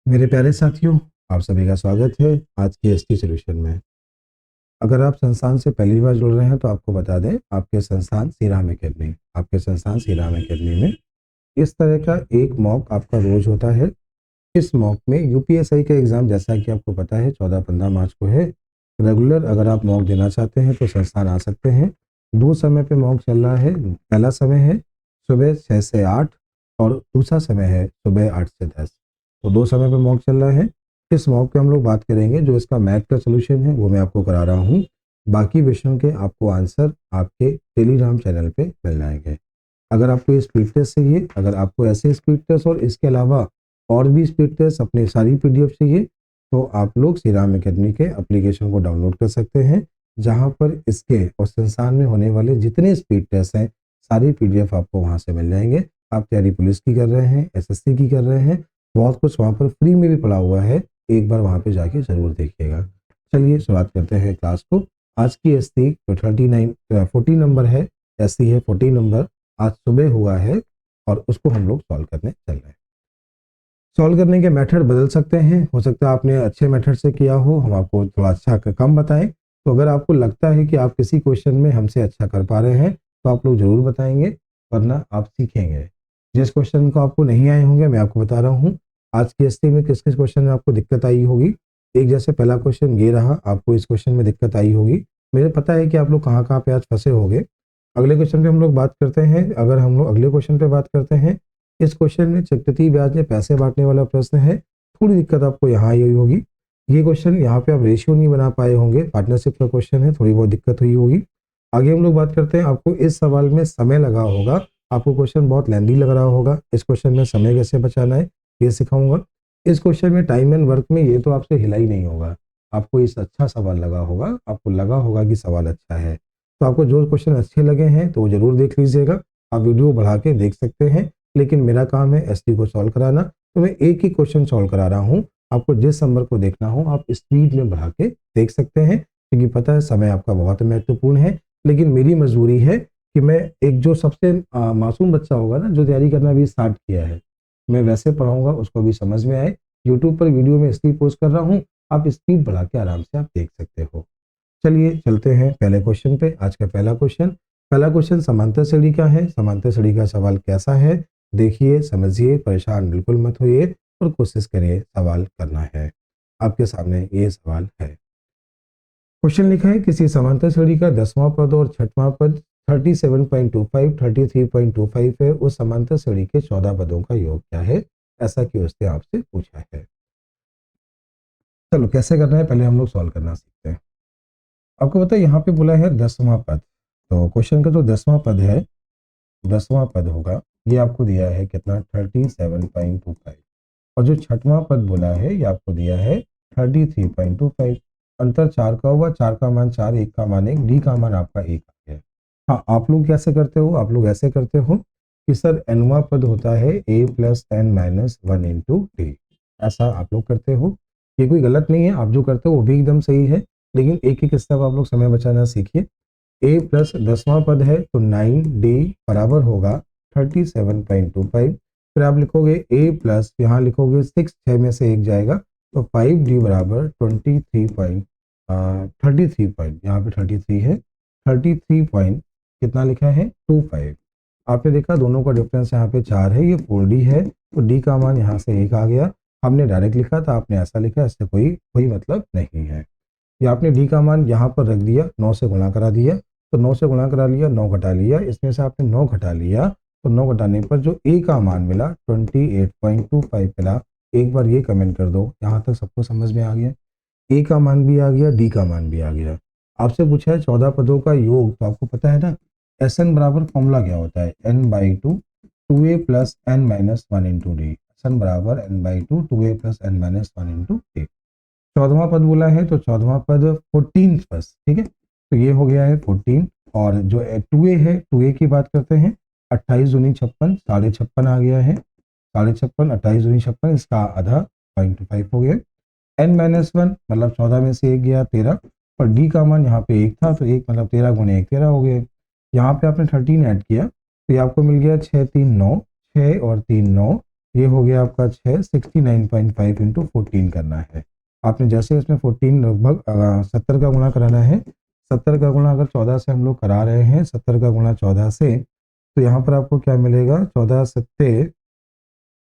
मेरे प्यारे साथियों, आप सभी का स्वागत है आज की एसटी सॉल्यूशन में। अगर आप संस्थान से पहली बार जुड़ रहे हैं तो आपको बता दें, आपके संस्थान श्रीराम एकेडमी में इस तरह का एक मॉक आपका रोज होता है। इस मॉक में यूपीएससी का एग्जाम, जैसा कि आपको पता है, 14-15 मार्च को है। रेगुलर अगर आप मॉक देना चाहते हैं तो संस्थान आ सकते हैं। दो समय पे मॉक चल रहा है। पहला समय है सुबह 6 से 8 और दूसरा समय है सुबह 8 से 10। तो दो समय पे मॉक चल रहा है। इस मॉक पे हम लोग बात करेंगे, जो इसका मैथ का सोल्यूशन है वो मैं आपको करा रहा हूँ। बाकी विषयों के आपको आंसर आपके टेलीग्राम चैनल पे मिल जाएंगे। अगर आपको ये स्पीड टेस्ट चाहिए, अगर आपको ऐसे स्पीड टेस्ट और इसके अलावा और भी स्पीड टेस्ट अपनी सारी पीडीएफ चाहिए, तो आप लोग श्रीराम एकेडमी के एप्लीकेशन को डाउनलोड कर सकते हैं, जहां पर इसके और संस्थान में होने वाले जितने स्पीड टेस्ट हैं सारी पीडीएफ आपको वहां से मिल जाएंगे। आप तैयारी पुलिस की कर रहे हैं, एसएससी की कर रहे हैं, बहुत कुछ वहां पर फ्री में भी पड़ा हुआ है। एक बार वहां पे जाके जरूर देखिएगा। चलिए शुरुआत करते हैं क्लास को। आज की एसटी जो 40 नंबर है, एससी है 40 नंबर, आज सुबह हुआ है और उसको हम लोग सॉल्व करने चल रहे हैं। सॉल्व करने के मेथड बदल सकते हैं, हो सकता है आपने अच्छे मेथड से किया हो, हम आपको थोड़ा अच्छा कम बताएं। तो अगर आपको लगता है कि आप किसी क्वेश्चन में हमसे अच्छा कर पा रहे हैं तो आप लोग जरूर बताएंगे, वरना आप सीखेंगे। जिस क्वेश्चन को आपको नहीं आए होंगे मैं आपको बता रहा हूँ, आज की एसटी में किस किस क्वेश्चन में आपको दिक्कत आई होगी। एक जैसे पहला क्वेश्चन ये रहा, आपको इस क्वेश्चन में दिक्कत आई होगी। मुझे पता है कि आप लोग कहाँ कहाँ पे आज फंसे होंगे। अगले क्वेश्चन पे हम लोग बात करते हैं। अगर हम लोग अगले क्वेश्चन पे बात करते हैं, इस क्वेश्चन में चक्रवृद्धि ब्याज में पैसे बांटने वाला प्रश्न है। थोड़ी दिक्कत आपको यहाँ आई होगी। ये क्वेश्चन यहाँ पे आप रेशियो नहीं बना पाए होंगे, पार्टनरशिप का क्वेश्चन है, थोड़ी बहुत दिक्कत हुई होगी। आगे हम लोग बात करते हैं, आपको इस सवाल में समय लगा होगा, आपको क्वेश्चन बहुत लेंदी लग रहा होगा। इस क्वेश्चन में समय कैसे बचाना है ये सिखाऊंगा। इस क्वेश्चन में टाइम एंड वर्क में ये तो आपसे हिला ही नहीं होगा। आपको इस अच्छा सवाल लगा होगा, आपको लगा होगा कि सवाल अच्छा है। तो आपको जो क्वेश्चन अच्छे लगे हैं तो वो जरूर देख लीजिएगा। आप वीडियो बढ़ा के देख सकते हैं, लेकिन मेरा काम है एसटी को सॉल्व कराना, तो मैं एक ही क्वेश्चन सॉल्व करा रहा हूँ। आपको जिस नंबर को देखना हो आप स्पीड में बढ़ा के देख सकते हैं, क्योंकि पता है समय आपका बहुत महत्वपूर्ण है। लेकिन मेरी मजबूरी है कि मैं एक जो सबसे मासूम बच्चा होगा ना, जो तैयारी करना भी स्टार्ट किया है, मैं वैसे पढ़ाऊंगा उसको भी समझ में आए। यूट्यूब पर वीडियो में इसलिए पोस्ट कर रहा हूँ, आप स्पीड बढ़ा के आराम से आप देख सकते हो। चलिए चलते हैं पहले क्वेश्चन पे। आज का पहला क्वेश्चन समांतर श्रेणी का है। समांतर श्रेणी का सवाल कैसा है, देखिए, समझिए, परेशान बिल्कुल मत होइए और कोशिश करिए सवाल करना है। आपके सामने ये सवाल है। क्वेश्चन लिखा है, किसी समांतर श्रेणी का 10वां पद और 6वां पद 37.25 33.25 है, उस समांतर श्रेणी के 14 पदों का योग क्या है, ऐसा कि उसने आपसे पूछा है। चलो कैसे करना है, पहले हम लोग सॉल्व करना सीखते हैं। आपको पता है यहाँ पे बोला है 10वां पद, तो क्वेश्चन का जो 10वां पद है, 10वां पद होगा, ये आपको दिया है कितना, 37.25। और जो 6वां पद बोला है ये आपको दिया है 33.25। अंतर 4 का हुआ, 4 का मान 4, 1 का मान 1, डी का मान आपका 1 आ गया। हाँ, आप लोग कैसे करते हो, आप लोग ऐसे करते हो कि सर nवां पद होता है a plus n minus 1 into D, ऐसा आप लोग करते हो। ये कोई गलत नहीं है, आप जो करते हो वो भी एकदम सही है, लेकिन एक एक स्टेप आप लोग समय बचाना सीखिए। a प्लस 10वां पद है तो 9d बराबर होगा 37.25। फिर आप लिखोगे a प्लस, यहाँ लिखोगे 6, 6 में से 1 जाएगा तो 5d बराबर 33 पॉइंट, यहाँ पे 33 है, 33 पॉइंट कितना लिखा है 25। आपने देखा दोनों का डिफरेंस यहाँ पे 4 है, ये 4d है, तो d का मान यहाँ से 1 आ गया। हमने डायरेक्ट लिखा था, आपने ऐसा लिखा, इससे कोई कोई मतलब नहीं है। ये आपने डी का मान यहाँ पर रख दिया, 9 से गुणा करा दिया, तो 9 से गुणा करा लिया, 9 घटा लिया, इसमें से आपने 9 घटा लिया, तो 9 घटाने पर जो ए का मान मिला 28.25 मिला। एक बार ये कमेंट कर दो, यहाँ तक सबको समझ में आ गया। ए का मान भी आ गया, डी का मान भी आ गया। आपसे पूछा है 14 पदों का योग, तो आपको पता है ना एस एन बराबर फॉर्मूला क्या होता है, n/2 2a plus n minus 1 into D. S N बराबर n/2 2a plus n minus 1 into D. 14वां पद बोला है तो 14वां पद 14 बस, ठीक है, तो ये हो गया है 14। और जो 2a है, 2a की बात करते हैं, 28 दूनी 56, 56.5 आ गया है, 56.5, 28 दूनी 56, इसका आधा 0.5 हो गया। n माइनस 1 मतलब 14 में से 1 गया 13, और d का मान यहाँ पे 1 था तो 1 मतलब 13 गुणे 1 13 हो गया। यहाँ पे आपने 13 ऐड किया तो ये आपको मिल गया 6 3 9, 6 और 3 9, ये हो गया आपका 6, 69.5 इंटू 14 करना है। आपने जैसे इसमें 14 लगभग 70 का गुणा कराना है। 70 का गुणा अगर 14 से हम लोग करा रहे हैं, 70 का गुणा 14 से, तो यहाँ पर आपको क्या मिलेगा, 14 सत्ते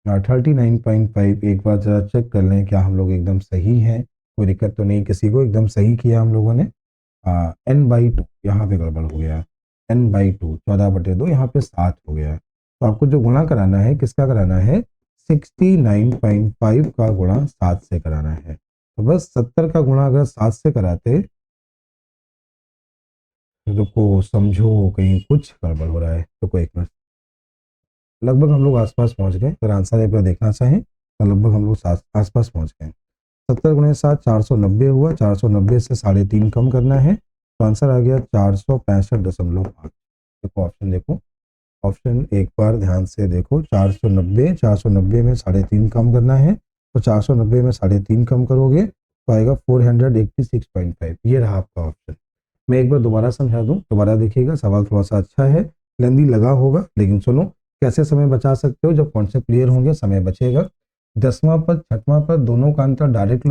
39.5। एक बार जरा चेक कर लें क्या हम लोग एकदम सही हैं, कोई दिक्कत तो नहीं किसी को, एकदम सही किया हम लोगों ने। n/2 यहाँ पे गड़बड़ हो गया, n/2 14/2 यहाँ पे 7 हो गया। तो आपको जो गुणा कराना है किसका कराना है, 69.5 का गुणा 7 से कराना है। तो बस 70 का गुणा अगर 7 से कराते, रुको समझो कहीं कुछ गड़बड़ हो रहा है, रुको एक मिनट। लगभग हम लोग आसपास पहुंच गए, अगर आंसर एक बार देखना चाहें तो लगभग हम लोग आसपास पहुंच गए। 70 गुणे 7 490 हुआ, 490 से 3.5 कम करना है, तो आंसर आ गया 465.5। देखो ऑप्शन देखो, ऑप्शन एक बार ध्यान से देखो, 490 में 3.5 कम करना है, तो 490 में 3.5 कम करोगे तो आएगा 486.5। ये रहा आपका ऑप्शन। मैं एक बार दोबारा समझा दूं, दोबारा देखिएगा, सवाल थोड़ा सा अच्छा है, लेंदी लगा होगा, लेकिन सुनो कैसे समय बचा सकते हो, जब कॉन्सेप्ट क्लियर होंगे समय बचेगा। 10वां पद 6वां पद दोनों का अंतर डायरेक्ट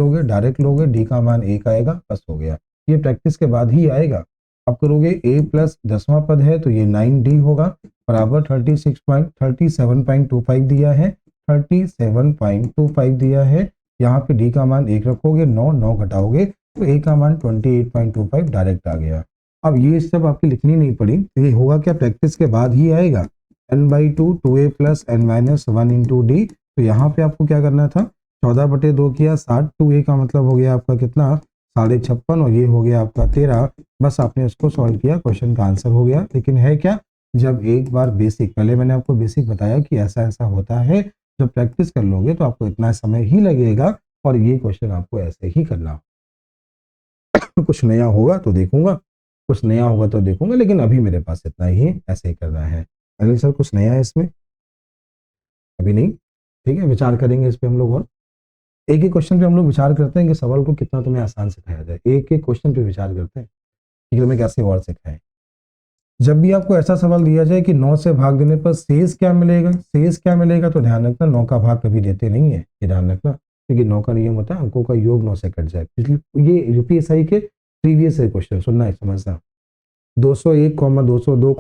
लोगे, डी का मान 1 आएगा, बस हो गया। ये प्रैक्टिस के बाद ही आएगा। आप करोगे a प्लस 10वां पद है तो ये 9d होगा, बराबर 37.25 दिया है, 37.25 दिया है। यहाँ पे d का मान 1 रखोगे, 9 घटाओगे तो a का मान 28.25 डायरेक्ट आ गया। अब ये सब आपकी लिखनी नहीं पड़ी, ये होगा क्या, प्रैक्टिस के बाद ही आएगा। n/2 2a plus n-1 into D. तो यहाँ पे आपको क्या करना था, 14/2 किया, 60 2a का मतलब हो गया आपका कितना, 56, और ये हो गया आपका 13। बस आपने इसको सॉल्व किया, क्वेश्चन का आंसर हो गया। लेकिन है क्या, जब एक बार बेसिक, पहले मैंने आपको बेसिक बताया कि ऐसा ऐसा होता है, जब प्रैक्टिस कर लोगे तो आपको इतना समय ही लगेगा और ये क्वेश्चन आपको ऐसे ही करना। कुछ नया होगा तो देखूंगा, कुछ नया होगा तो देखूंगा, लेकिन अभी मेरे पास इतना ही है, ऐसे ही करना है। अनिल सर कुछ नया है इसमें, अभी नहीं, ठीक है, विचार करेंगे इस पे हम लोग। और एक ही क्वेश्चन पे हम लोग विचार करते हैं कि सवाल को कितना तुम्हें आसान सिखाया जाए, एक एक क्वेश्चन पे विचार करते हैं कि तुम्हें कैसे और सिखाएं। जब भी आपको ऐसा सवाल दिया जाए कि 9 से भाग देने पर शेष क्या मिलेगा, शेष क्या मिलेगा, तो ध्यान रखना 9 का भाग कभी देते नहीं है, ये ध्यान रखना, क्योंकि 9 का नियम होता है अंकों का योग 9 से कट जाए। ये यूपीएससी के प्रीवियस क्वेश्चन सुनना है, समझना। 201, 202,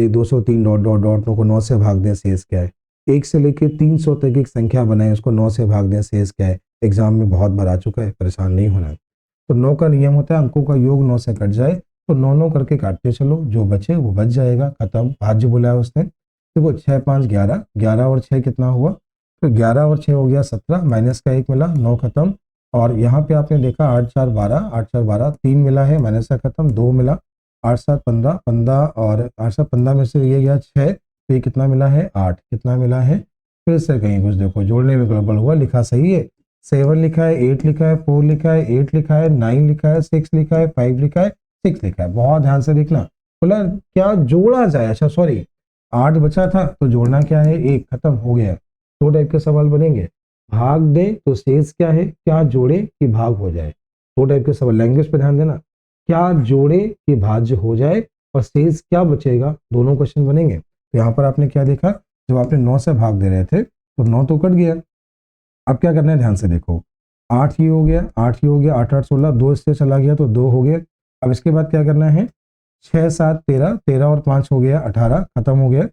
203 डॉट डॉट डॉट 9 को 9 से भाग दें, शेष क्या है। 1 से लेकर 300 तक एक संख्या बनाए, उसको 9 से भाग दें, शेष क्या है। एग्जाम में बहुत बार आ चुका है, परेशान नहीं होना। तो 9 का नियम होता है अंकों का योग 9 से कट जाए, तो 9 करके काटते चलो, जो बचे वो बच जाएगा, खत्म। भाज्य बोला है उसने। देखो 6 5 11, 11 और 6 कितना हुआ, तो 11 और 6 हो गया 17, माइनस का 1 मिला, 9 खत्म। और यहाँ पे आपने देखा 8 4 12, 8 4 12, 3 मिला है, माइनस का खत्म, 2 मिला, 8 7 15, 15 और 8 7 15 में से ये गया 6, तो ये कितना मिला है 8, कितना मिला है। फिर से कहीं कुछ देखो जोड़ने में गड़बड़ हुआ, लिखा सही है, 7 लिखा है, 8 लिखा है, 4 लिखा है, 8 लिखा है, 9 लिखा है, 6 लिखा है, 5 लिखा है, 6 लिखा है। बहुत ध्यान से देखना, बोला क्या जोड़ा जाए, अच्छा सॉरी 8 बचा था तो जोड़ना क्या है 1, खत्म हो गया। 2 टाइप के सवाल बनेंगे, भाग दे तो शेष क्या है, क्या जोड़े कि भाग हो जाए। 2 टाइप के सवाल, लैंग्वेज पे ध्यान देना, क्या जोड़े कि भाज्य हो जाए और शेष क्या बचेगा, दोनों क्वेश्चन बनेंगे। तो यहाँ पर आपने क्या देखा, जब आपने 9 से भाग दे रहे थे तो 9 तो कट गया। अब क्या करना है, ध्यान से देखो, 8 ही हो गया, 8 ही हो गया, 8 8 16, 2 इससे चला गया तो 2 हो गया। अब इसके बाद क्या करना है, 6 7 13, 13 और 5 हो गया 18, खत्म हो गया।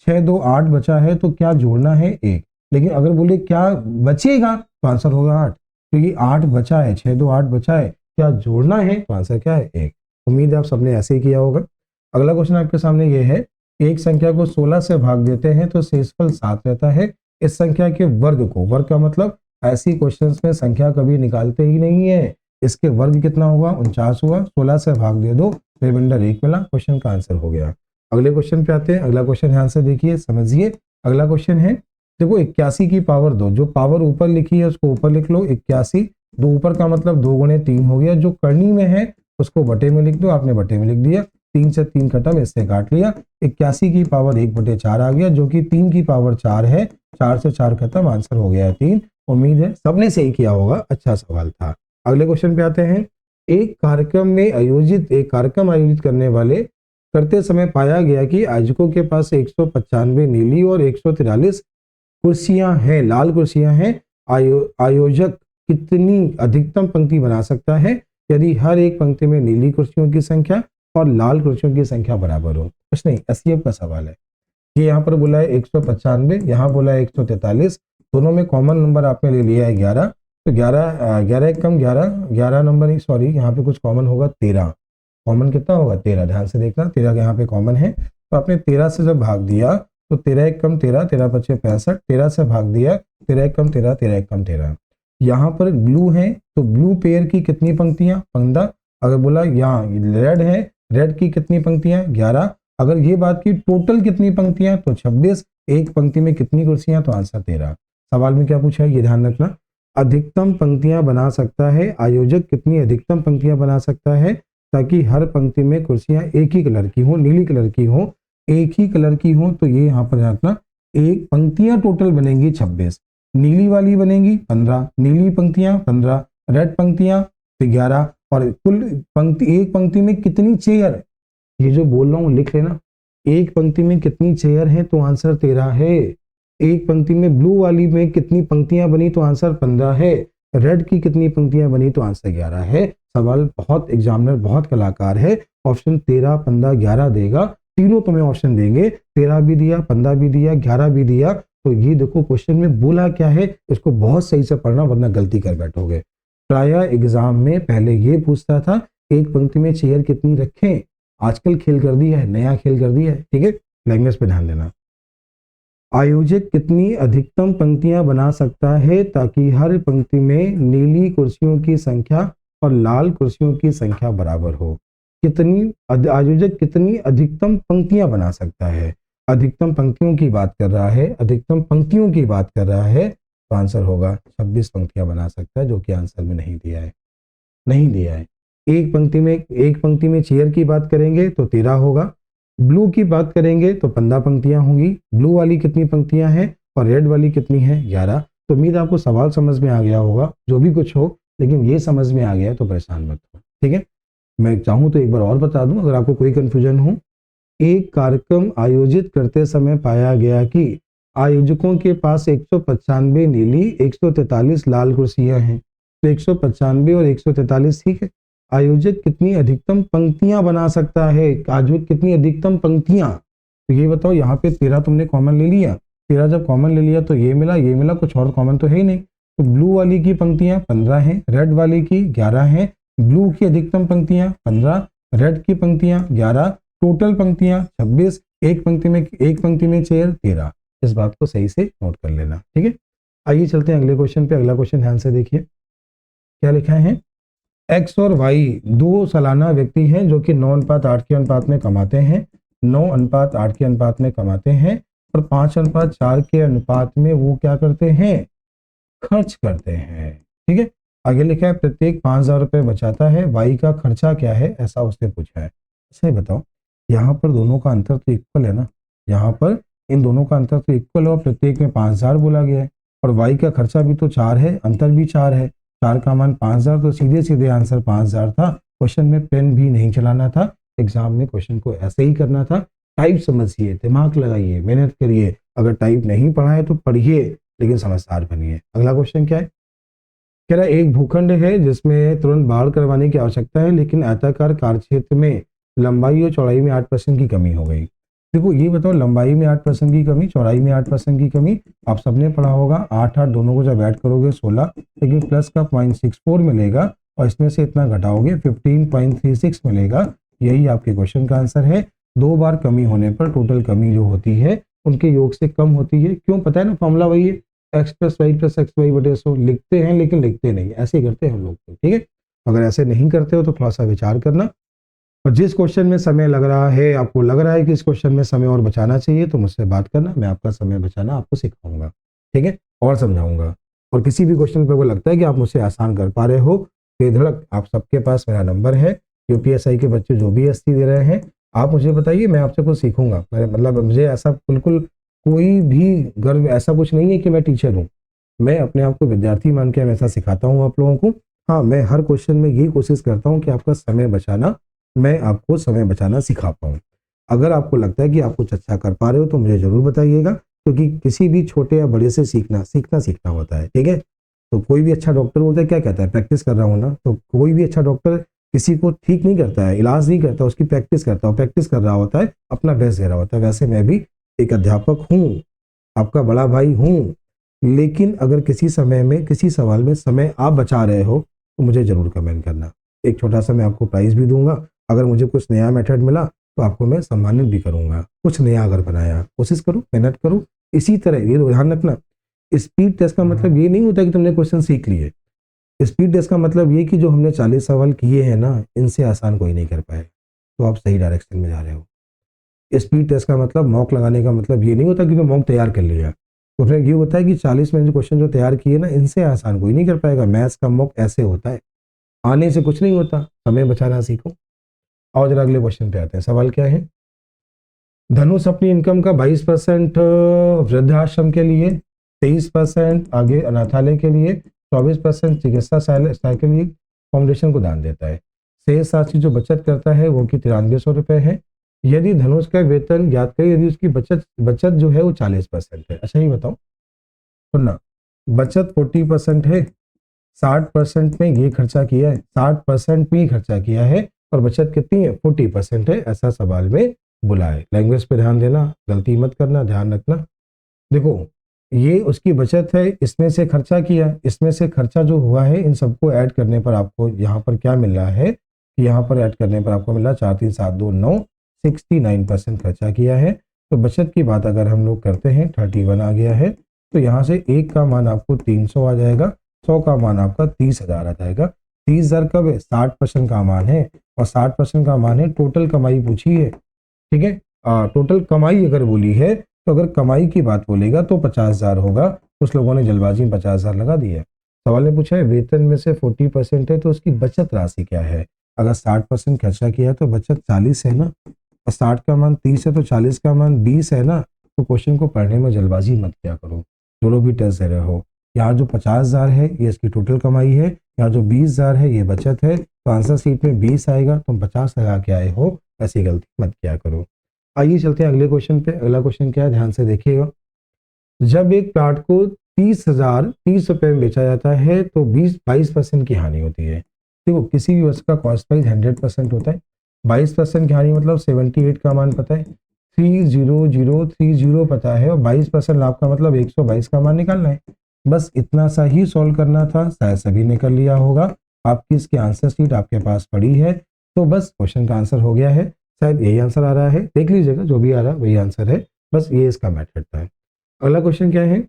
6 2 8 बचा है तो क्या जोड़ना है 1, लेकिन अगर बोले क्या बचेगा तो आंसर होगा 8, क्योंकि 8 बचा है, 6 2 8 बचा है, क्या जोड़ना है तो आंसर क्या है 1। उम्मीद है आप सबने ऐसे ही किया होगा। अगला क्वेश्चन आपके सामने ये है, एक संख्या को 16 से भाग देते हैं तो शेषफल 7 रहता है, इस संख्या के वर्ग को, वर्ग का मतलब ऐसी क्वेश्चंस में संख्या कभी निकालते ही नहीं है, इसके वर्ग कितना हुआ 49 हुआ, 16 से भाग दे दो, रिमाइंडर 1 मिला, क्वेश्चन का आंसर हो गया। अगले क्वेश्चन पे आते हैं, अगला क्वेश्चन ध्यान से देखिए समझिए। अगला क्वेश्चन है, देखो 81 की पावर 2, जो पावर ऊपर लिखी है उसको ऊपर लिख लो, 81, 2 ऊपर का मतलब 2 गुणे 3 हो गया, जो करनी में है उसको बटे में लिख दो, आपने बटे में लिख दिया, 3 से 3 खत्म, इससे काट लिया, 81 की पावर 1/4 आ गया, जो कि 3 की पावर 4 है, 4 से 4 खत्म, आंसर हो गया 3। उम्मीद है सबने सही किया होगा, अच्छा सवाल था। अगले क्वेश्चन पे आते हैं, एक कार्यक्रम आयोजित करने वाले करते समय पाया गया कि आयोजकों के पास 195 नीली और 143 कुर्सियां हैं, लाल कुर्सियां हैं, आयोजक कितनी अधिकतम पंक्ति बना सकता है यदि हर एक पंक्ति में नीली कुर्सियों की संख्या और लाल कुर्सियों की संख्या बराबर हो। कुछ नहीं, एसईएफ का सवाल है। ये यहाँ पर बोला है 195, यहाँ बोला है 143, दोनों में कॉमन नंबर आपने ले लिया है 11, तो 11 एक कम 11 नंबर नहीं, सॉरी यहाँ पे कुछ कॉमन होगा 13। कॉमन कितना होगा 13, ध्यान से देखना, 13 यहाँ पे कॉमन है। तो आपने 13 से जब भाग दिया तो 13 एक कम 13, 13 पचे 65, 13 से भाग दिया 13 एक कम 13, 13 एक कम 13। यहाँ पर ब्लू है तो ब्लू पेयर की कितनी पंक्तियां 15, अगर बोला यहाँ रेड है, रेड की कितनी पंक्तियां 11, अगर ये बात की टोटल कितनी पंक्तियां तो 26, एक पंक्ति में कितनी कुर्सियां तो आंसर 13। सवाल में क्या पूछा है ये ध्यान रखना, अधिकतम पंक्तियां बना सकता है आयोजक कितनी अधिकतम पंक्तियां बना सकता है ताकि हर पंक्ति में कुर्सियां एक ही कलर की हो, नीली कलर की हो, एक ही कलर की हो। तो ये यहाँ पर रखना, एक पंक्तियां टोटल बनेंगी 26, नीली वाली बनेगी 15, नीली पंक्तियां 15, रेड पंक्तियां 11, और कुल पंक्ति एक पंक्ति में कितनी चेयर, ये जो बोल रहा हूँ लिख लेना, एक पंक्ति में कितनी चेयर है तो आंसर 13 है। एक पंक्ति में ब्लू वाली में कितनी पंक्तियां बनी तो आंसर 15 है, रेड की कितनी पंक्तियां बनी तो आंसर 11 है। सवाल बहुत एग्जामिनर बहुत कलाकार है, ऑप्शन 13 15 11 देगा, तीनों तुम्हें ऑप्शन देंगे, 13 भी दिया, 15 भी दिया, 11 भी दिया। तो ये देखो क्वेश्चन में बोला क्या है, इसको बहुत सही से पढ़ना वरना गलती कर बैठोगे। प्रायः एग्जाम में पहले ये पूछता था एक पंक्ति में चेयर कितनी रखें, आजकल खेल कर दिया है, नया खेल कर दिया है, ठीक है, लैंग्वेज पे ध्यान देना। आयोजक कितनी अधिकतम पंक्तियां बना सकता है ताकि हर पंक्ति में नीली कुर्सियों की संख्या और लाल कुर्सियों की संख्या बराबर हो। कितनी आयोजक कितनी अधिकतम पंक्तियां बना सकता है, अधिकतम पंक्तियों की बात कर रहा है, अधिकतम पंक्तियों की बात कर रहा है, तो आंसर होगा 26 पंक्तियां बना सकता है, जो कि आंसर में नहीं दिया है, नहीं दिया है। एक पंक्ति में चेयर की बात करेंगे तो 13 होगा, ब्लू की बात करेंगे तो 15 पंक्तियां होंगी, ब्लू वाली कितनी पंक्तियां हैं और रेड वाली कितनी है 11। तो उम्मीद आपको सवाल समझ में आ गया होगा, जो भी कुछ हो, लेकिन ये समझ में आ गया तो परेशान मत हो, ठीक है। मैं चाहूँ तो एक बार और बता दूं अगर आपको कोई कंफ्यूजन हो। एक कार्यक्रम आयोजित करते समय पाया गया कि आयोजकों के पास 195 नीली 143 लाल कुर्सियां हैं, तो 195 और 143 ठीक है। आयोजक कितनी अधिकतम पंक्तियां बना सकता है, आयोजक कितनी अधिकतम पंक्तियां, तो ये बताओ। यहाँ पे 13 तुमने कॉमन ले लिया, 13 जब कॉमन ले लिया तो ये मिला, कुछ और कॉमन तो है ही नहीं। तो ब्लू वाली की पंक्तियां 15 हैं, रेड वाली की 11 हैं, ब्लू की अधिकतम पंक्तियां 15, रेड की पंक्तियां 11, टोटल पंक्तियां 26, एक पंक्ति में चेयर 13। इस बात को सही से नोट कर लेना, ठीक है। आइए चलते हैं अगले क्वेश्चन पे। अगला क्वेश्चन ध्यान से देखिए क्या लिखा है। एक्स और वाई दो सालाना व्यक्ति हैं जो कि 9:8 के अनुपात में कमाते हैं, 9:8 के अनुपात में कमाते हैं और 5:4 के अनुपात में वो क्या करते हैं, खर्च करते हैं, ठीक है। आगे लिखा है प्रत्येक 5,000 रुपये बचाता है, वाई का खर्चा क्या है, ऐसा उससे पूछा है। सही बताओ, यहाँ पर दोनों का अंतर तो इक्वल है ना, यहाँ पर इन दोनों का अंतर तो इक्वल है और प्रत्येक में 5,000 बोला गया है और वाई का खर्चा भी तो 4 है, अंतर भी 4 है, 4 का मान 5,000, तो सीधे सीधे आंसर 5,000 था। क्वेश्चन में पेन भी नहीं चलाना था, एग्जाम में क्वेश्चन को ऐसे ही करना था। टाइप समझिए, दिमाग लगाइए, मेहनत करिए, अगर टाइप नहीं पढ़ा है तो पढ़िए लेकिन समझदार बनिए। अगला क्वेश्चन क्या है, कह रहा है एक भूखंड है जिसमें तुरंत बाढ़ करवाने की आवश्यकता है लेकिन आयताकार कार्यक्षेत्र में लंबाई और चौड़ाई में 8% की कमी हो गई। देखो ये बताओ, लंबाई में 8% की कमी, चौड़ाई में 8% की कमी, आप सबने पढ़ा होगा। 8 दोनों को जब ऐड करोगे 16, लेकिन प्लस का 0.64 मिलेगा और इसमें से इतना घटाओगे 15.36 मिलेगा। यही आपके क्वेश्चन का आंसर है। 2 बार कमी होने पर टोटल कमी जो होती है उनके योग से कम होती है। क्यों, पता है ना, फॉर्मूला वही है, x + y + xy बटे 100। लिखते हैं लेकिन लिखते नहीं, ऐसे ही करते हैं हम लोग, ठीक है। अगर ऐसे नहीं करते हो तो थोड़ा सा विचार करना। और जिस क्वेश्चन में समय लग रहा है, आपको लग रहा है कि इस क्वेश्चन में समय और बचाना चाहिए, तो मुझसे बात करना, मैं आपका समय बचाना आपको सिखाऊंगा, ठीक है, और समझाऊंगा। और किसी भी क्वेश्चन पे को लगता है कि आप मुझसे आसान कर पा रहे हो, बेधड़क आप सबके पास मेरा नंबर है। यूपीएससी के बच्चे जो भी एसटी दे रहे हैं, आप मुझे बताइए, मैं आपसे कुछ सीखूंगा। मतलब मुझे ऐसा बिल्कुल कोई भी गर्व, ऐसा कुछ नहीं है कि मैं टीचर हूँ। मैं अपने आप को विद्यार्थी मान के हमेशा सिखाता हूँ आप लोगों को। हाँ, मैं हर क्वेश्चन में यही कोशिश करता हूँ कि आपका समय बचाना, मैं आपको समय बचाना सिखा पाऊँ। अगर आपको लगता है कि आप कुछ अच्छा कर पा रहे हो तो मुझे जरूर बताइएगा। क्योंकि किसी भी छोटे या बड़े से सीखना होता है, ठीक है। तो कोई भी अच्छा डॉक्टर बोलता है, क्या कहता है, प्रैक्टिस कर रहा हूँ ना। तो कोई भी अच्छा डॉक्टर किसी को ठीक नहीं करता है, इलाज नहीं करता, उसकी प्रैक्टिस करता है, प्रैक्टिस कर रहा होता है, अपना बेस्ट दे रहा होता है। वैसे मैं भी एक अध्यापक हूँ, आपका बड़ा भाई हूँ, लेकिन अगर किसी सवाल में समय आप बचा रहे हो तो मुझे जरूर कमेंट करना। एक छोटा सा मैं आपको प्राइज भी दूंगा। अगर मुझे कुछ नया मेथड मिला तो आपको मैं सम्मानित भी करूंगा। कुछ नया अगर बनाया, कोशिश करो, मेहनत करो। इसी तरह ये ध्यान रखना, स्पीड टेस्ट का मतलब ये नहीं होता कि तुमने क्वेश्चन सीख लिए। स्पीड टेस्ट का मतलब ये कि जो हमने 40 सवाल किए हैं ना, इनसे आसान कोई नहीं कर पाए, तो आप सही डायरेक्शन में जा रहे हो। स्पीड टेस्ट का मतलब, मॉक लगाने का मतलब ये नहीं होता कि मॉक तैयार कर लिया। तो फिर ये होता है कि 40 में जो क्वेश्चन जो तैयार किए ना, इनसे आसान कोई नहीं कर पाएगा। मैथ्स का मॉक ऐसे होता है, आने से कुछ नहीं होता, समय बचाना सीखो। और जरा अगले क्वेश्चन पे आते हैं। सवाल क्या है, धनुष अपनी इनकम का 22% वृद्धाश्रम के लिए, 23% आगे अनाथालय के लिए, 24% चिकित्सा सहायता के लिए फाउंडेशन को दान देता है। शेष राशि जो बचत करता है वो कि 9300 रुपये है। यदि धनुष का वेतन ज्ञात करें, यदि उसकी बचत जो है वो 40% है। अच्छा ये बताओ, सुनना, बचत 40% है, 60% में ये खर्चा किया है, 60% में खर्चा किया है, और बचत कितनी है, 40% है। ऐसा सवाल में बुलाए। लैंग्वेज पे ध्यान देना, गलती मत करना, ध्यान रखना। देखो, ये उसकी बचत है, इसमें से खर्चा किया, इसमें से खर्चा जो हुआ है, इन सबको ऐड करने पर आपको यहाँ पर क्या मिल रहा है, यहाँ पर ऐड करने पर आपको मिल रहा है 4 3 7 2 9, 69% खर्चा किया है। तो बचत की बात अगर हम लोग करते हैं, 31 आ गया है। तो यहाँ से 1 का मान आपको 300 आ जाएगा, 100 का मान आपका 30,000 आ जाएगा। 30,000 कब है, 60% का मान है, और 60% का मान है। टोटल कमाई पूछी है, ठीक है। टोटल कमाई अगर बोली है, तो अगर कमाई की बात बोलेगा तो 50,000 होगा। कुछ लोगों ने जल्दबाजी में 50,000 लगा दिया। सवाल ने पूछा है वेतन में से 40% है तो उसकी बचत राशि क्या है। अगर 60% खर्चा किया है तो बचत 40 है ना, और 60 का मान 30 है तो 40 का मान 20 है ना। तो क्वेश्चन को पढ़ने में जल्दबाजी मत किया करो, जो लोग भी टेस्ट दे रहे हो। यहाँ जो 50,000 है ये इसकी टोटल कमाई है, यहाँ जो 20,000 है ये बचत है। तो आंसर शीट में 20 आएगा, तुम 50 लगा के आए हो, ऐसी गलती मत किया करो। आइए चलते हैं अगले क्वेश्चन पे। अगला क्वेश्चन क्या है, ध्यान से देखिएगा। जब एक प्लाट को 30 रुपए में बेचा जाता है तो 22% की हानि होती है। देखो, किसी भी वस्तु का कॉस्ट प्राइस 100% होता है, 22% की हानि मतलब 78 का मान पता है, 30030 पता है, और 22% लाभ का मतलब 122 का मान निकालना है। बस इतना सा ही सॉल्व करना था, शायद सभी ने कर लिया होगा। आपकी इसकी आंसर शीट आपके पास पड़ी है, तो बस क्वेश्चन का आंसर हो गया है। शायद यही आंसर आ रहा है, देख लीजिएगा, जो भी आ रहा है वही आंसर है। बस ये इसका मेथड था। अगला क्वेश्चन क्या है,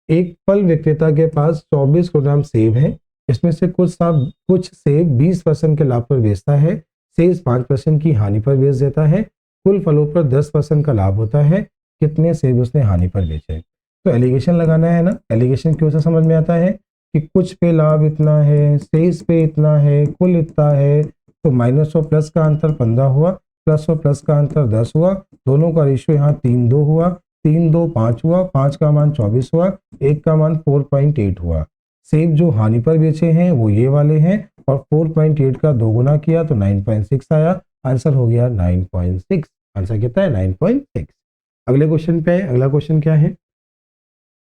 एक फल विक्रेता के पास 24 किलोग्राम सेब है, इसमें से कुछ सेब 20% के लाभ पर बेचता है, शेष 5% की हानि पर बेच देता है। कुल फलों पर 10% का लाभ होता है, कितने सेब उसने हानि पर बेचे। तो एलिगेशन लगाना है ना। एलिगेशन क्यों से समझ में आता है कि कुछ पे लाभ इतना है, शेष पे इतना है, कुल इतना है। तो माइनस और प्लस का अंतर 15 हुआ, प्लस और प्लस का अंतर 10 हुआ, दोनों का रेशियो यहाँ 3:2 हुआ, 3:2 5 हुआ, 5 का मान 24 हुआ, 1 का मान 4.8 हुआ। सेब जो हानि पर बेचे हैं वो ये वाले हैं, और 4.8 का 2 गुना किया तो 9.6 आया। आंसर हो गया 9.6। आंसर कितना है, 9.6। अगले क्वेश्चन पे है। अगला क्वेश्चन क्या है,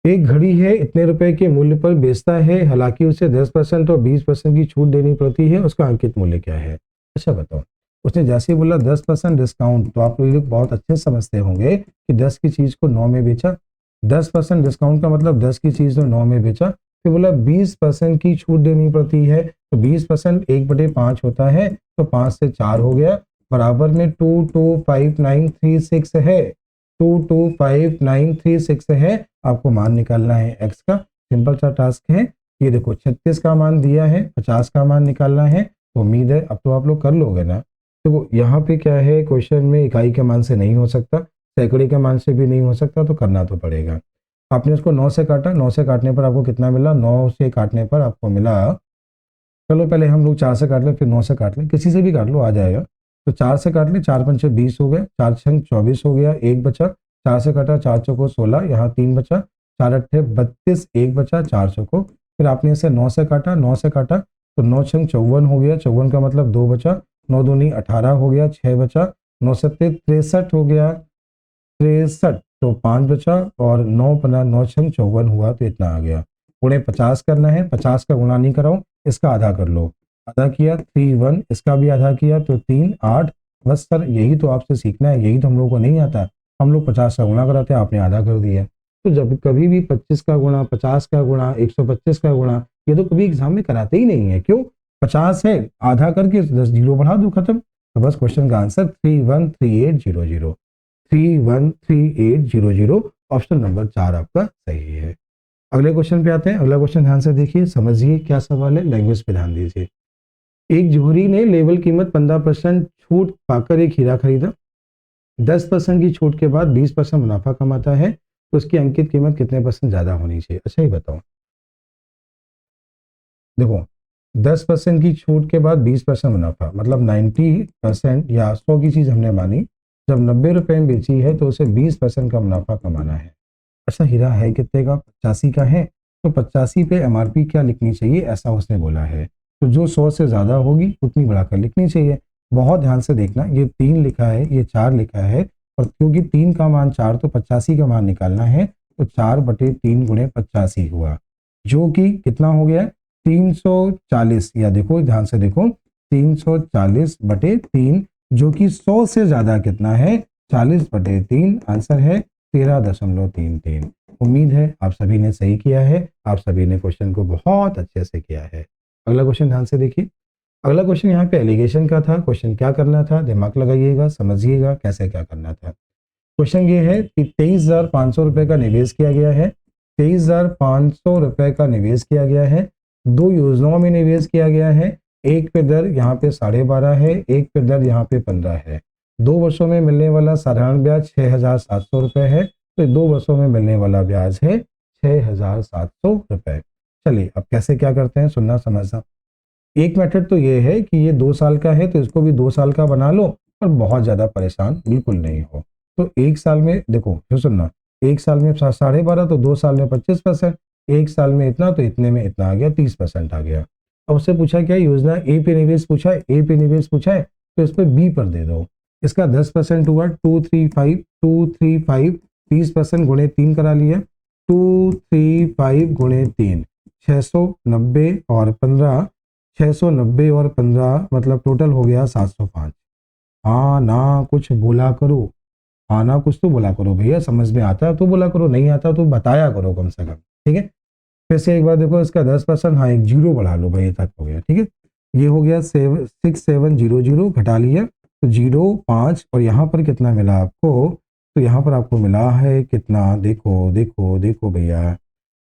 एक घड़ी है, इतने रुपए के मूल्य पर बेचता है, हालांकि उसे 10% और 20% की छूट देनी पड़ती है, उसका अंकित मूल्य क्या है। अच्छा बताओ, उसने जैसे ही बोला 10% डिस्काउंट, तो आप लोग बहुत अच्छे से समझते होंगे कि 10 की चीज को 9 में बेचा। 10% डिस्काउंट का मतलब 10 की चीज को 9 में बेचा। फिर बोला 20% की छूट देनी पड़ती है, तो 20% 1/5 होता है, तो 5 से 4 हो गया, बराबर में 225936 है। 225936 है। आपको मान निकालना है एक्स का। सिंपल सा टास्क है। ये देखो 36 का मान दिया है, 50 का मान निकालना है। तो उम्मीद है अब तो आप लोग कर लोगे ना। तो यहाँ पे क्या है, क्वेश्चन में इकाई के मान से नहीं हो सकता, सैकड़े के मान से भी नहीं हो सकता, तो करना तो पड़ेगा। आपने उसको 9 से काटा, 9 से काटने पर आपको कितना मिला, 9 से काटने पर आपको मिला, चलो पहले हम लोग 4 से काट लें, फिर 9 से काट लें, किसी से भी काट लो आ जाएगा। तो 4 से काट ले, 4 पंचे 20 हो गया, 4 छंग 24 हो गया, 1 बचा। 4 से काटा, 4 चौको 16, यहाँ 3 बचा, 4 अट्ठे 32, 1 बचा, 4 चौको। फिर आपने इसे 9 से काटा, 9 से काटा तो 9 छंग 54 हो गया, 54 का मतलब 2 बचा, 9 दूनी 18 हो गया, 6 बचा, 9 सत्ते 63 हो गया, 63 तो 5 बचा और 9 15 9 6 54 हुआ, तो इतना आ गया। गुणे 50 करना है, 50 का गुणा नहीं कराओ, इसका आधा कर लो। आधा किया 3 1, इसका भी आधा किया तो 3 8। बस सर यही तो आपसे सीखना है, यही तो हम लोग को नहीं आता। हम लोग 50 का गुणा कराते हैं, आपने आधा कर दिया। तो जब कभी भी 25 का गुणा, 50 का गुणा, 125 का गुणा, ये तो कभी एग्जाम में कराते ही नहीं है। क्यों? 50 है, आधा करके 10 जीरो बढ़ा दो, खत्म। तो बस क्वेश्चन का आंसर 313800, 313800, ऑप्शन नंबर 4 आपका सही है। अगले क्वेश्चन पे आते हैं। अगला क्वेश्चन ध्यान से देखिए, समझिए क्या सवाल है, लैंग्वेज पे ध्यान दीजिए। एक जोहरी ने लेवल कीमत 15% छूट पाकर एक हीरा खरीदा। 10% की छूट के बाद 20% मुनाफा कमाता है, तो उसकी अंकित कीमत कितने % ज्यादा होनी चाहिए? अच्छा ही बताओ। देखो, 10% की छूट के बाद 20% मुनाफा, मतलब 90% या 100 की चीज हमने मानी, जब 90 रुपए में बेची है तो उसे 20% का मुनाफा कमाना है। अच्छा, हीरा है कितने का? 85 का है, तो 85 पे एमआरपी क्या लिखनी चाहिए, ऐसा उसने बोला है। तो जो 100 से ज्यादा होगी उतनी बढ़ाकर लिखनी चाहिए। बहुत ध्यान से देखना, ये 3 लिखा है, ये 4 लिखा है, और क्योंकि 3 का मान 4 तो 85 का मान निकालना है, तो 4/3 गुणे 85 हुआ, जो कि कितना हो गया? 340। या देखो ध्यान से देखो, 340/3, जो कि 100 से ज्यादा कितना है? 40/3। आंसर है 13.33। उम्मीद है आप सभी ने सही किया है, आप सभी ने क्वेश्चन को बहुत अच्छे से किया है। अगला क्वेश्चन ध्यान से देखिए। अगला क्वेश्चन यहाँ पे एलिगेशन का था। क्वेश्चन क्या करना था, दिमाग लगाइएगा, समझिएगा कैसे क्या करना था। क्वेश्चन ये है कि 23,500 रुपए का निवेश किया गया है। 23,500 रुपए का निवेश किया गया है, 2 योजनाओं में निवेश किया गया है। एक पे दर यहाँ पे 12.5 है, एक पे दर यहाँ पे 15 है। 2 वर्षों में मिलने वाला साधारण ब्याज 6,700 रुपए है, तो 2 वर्षों में मिलने वाला ब्याज है 6,700 रुपए। चलिए अब कैसे क्या करते हैं, सुनना समझना। एक मेथड तो ये है कि ये 2 साल का है तो इसको भी 2 साल का बना लो, और बहुत ज्यादा परेशान बिल्कुल नहीं हो। तो 1 साल में देखो, जो सुनना, 1 साल में 12.5, तो 2 साल में 25%, 1 साल में इतना, तो इतने में इतना आ गया, 30% आ गया। अब उससे पूछा क्या, योजना ए पे निवेश पूछा है, ए पे निवेश पूछा है, तो इस पे बी पर दे दो। इसका 10% हुआ 235, 30% गुणे 3 करा लिया, 235 गुणे 3, 690 और 15, 690 और 15 मतलब टोटल हो गया 705। हाँ ना कुछ बोला करो, हाँ ना कुछ तो बोला करो भैया, समझ में आता है तो बोला करो, नहीं आता तो बताया करो कम से कम, ठीक है। फिर से एक बार देखो, इसका 10%, हाँ एक जीरो बढ़ा लो भाई, तक हो गया, ठीक है। ये हो गया 6700, घटा लिया तो 0 5, और यहाँ पर कितना मिला आपको? तो यहाँ पर आपको मिला है कितना, देखो देखो देखो भैया,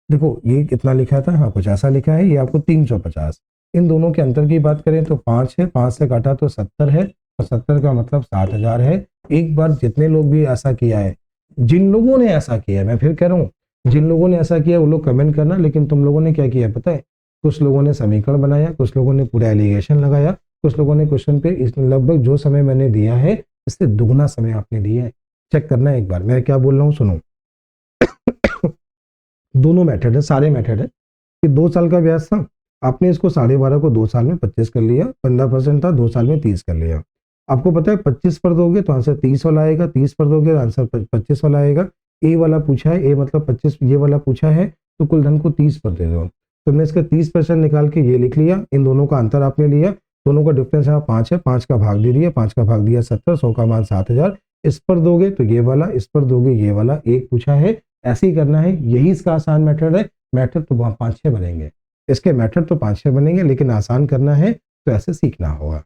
देखो ये कितना लिखा था, हाँ कुछ ऐसा लिखा है, ये आपको 350। इन दोनों के अंतर की बात करें तो 5 है, 5 से काटा तो 70 है, और 70 का मतलब 7,000 है। एक बार जितने लोग भी ऐसा किया है, जिन लोगों ने ऐसा किया है, मैं फिर कह रहा हूँ, जिन लोगों ने ऐसा किया वो लोग कमेंट करना। लेकिन तुम लोगों ने क्या किया पता है? कुछ लोगों ने समीकरण बनाया, कुछ लोगों ने पूरा एलिगेशन लगाया, कुछ लोगों ने क्वेश्चन पे लगभग जो समय मैंने दिया है इससे दुगना समय आपने दिया है। चेक करना है एक बार मैं क्या बोल रहा हूँ, सुनो। दोनों मेथड है, सारे मेथड है कि 2 साल का ब्याज था, आपने इसको 12.5 को 2 साल में 25 कर लिया, 15% था 2 साल में 30 कर लिया। आपको पता है 25 पर दोगे तो आंसर 30 वाला आएगा, 30 पर दोगे तो आंसर 25 वाला आएगा। ए वाला पूछा है, ए मतलब 25, ये वाला पूछा है, तो कुल धन को 30 पर दे दो। तो मैं इसका 30% निकाल के ये लिख लिया, इन दोनों का अंतर आपने लिया, दोनों का डिफरेंस यहाँ 5 है, 5 का भाग दे दिया, 5 का भाग दिया 70, 100 का मान 7,000। इस पर दोगे तो ये वाला, इस पर दोगे ये वाला, एक पूछा है, ऐसे ही करना है, यही इसका आसान मेथड है। मेथड तो 5-6 बनेंगे, इसके मेथड तो 5-6 बनेंगे, लेकिन आसान करना है तो ऐसे सीखना होगा।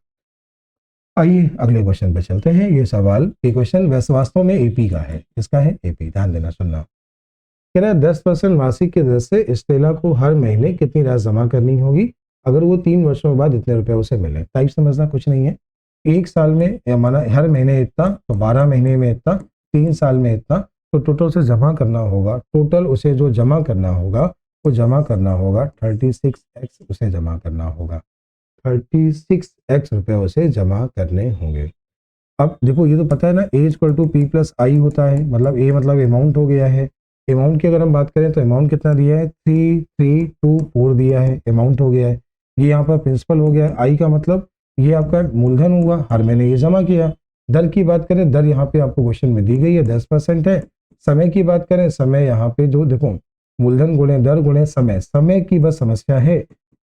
आइए अगले क्वेश्चन पे चलते हैं। ये सवाल, ये क्वेश्चन वैसे वास्तव में एपी का है। किसका है? एपी। ध्यान देना, सुनना। कह रहा है 10% वार्षिक की दर से स्टेला को हर महीने कितनी राशि जमा करनी होगी अगर वो 3 वर्षों बाद इतने रुपए उसे मिले। टाइप समझना, कुछ नहीं है। 1 साल में माना हर महीने इतना, तो 12 महीने में इतना, 3 साल में इतना, तो टोटल उसे जमा करना होगा। टोटल उसे जो जमा करना होगा वो जमा करना होगा 36x, उसे जमा करना होगा 36x रुपए उसे जमा करने होंगे। अब देखो ये तो पता है ना, ए इक्वल टू पी प्लस आई होता है, मतलब ए मतलब अमाउंट हो गया है। अमाउंट की अगर हम बात करें तो अमाउंट कितना दिया है? 3324 दिया है, अमाउंट हो गया है। ये यहाँ पर प्रिंसिपल हो गया है। आई का मतलब ये आपका मूलधन हुआ, हर महीने ये जमा किया। दर की बात करें, दर यहाँ पे आपको क्वेश्चन में दी गई है 10% है, समय की बात करें, समय यहाँ पे जो देखो मूलधन गुणे दर गुणे समय, समय की बस समस्या है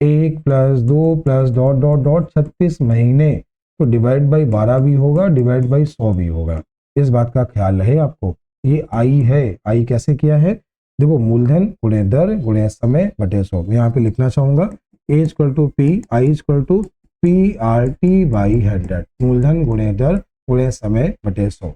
1 + 2 + डॉट डॉट डॉट 36 महीने, तो डिवाइड बाई 12 भी होगा, डिवाइड बाई 100 भी होगा। इस बात का ख्याल रहे आपको। ये आई है, आई कैसे किया है, देखो मूलधन गुणे दर गुणे समय बटे 100। मैं यहाँ पे लिखना चाहूंगा A = P, I = PRT/100, मूलधन गुणे दर गुणे समय बटे 100।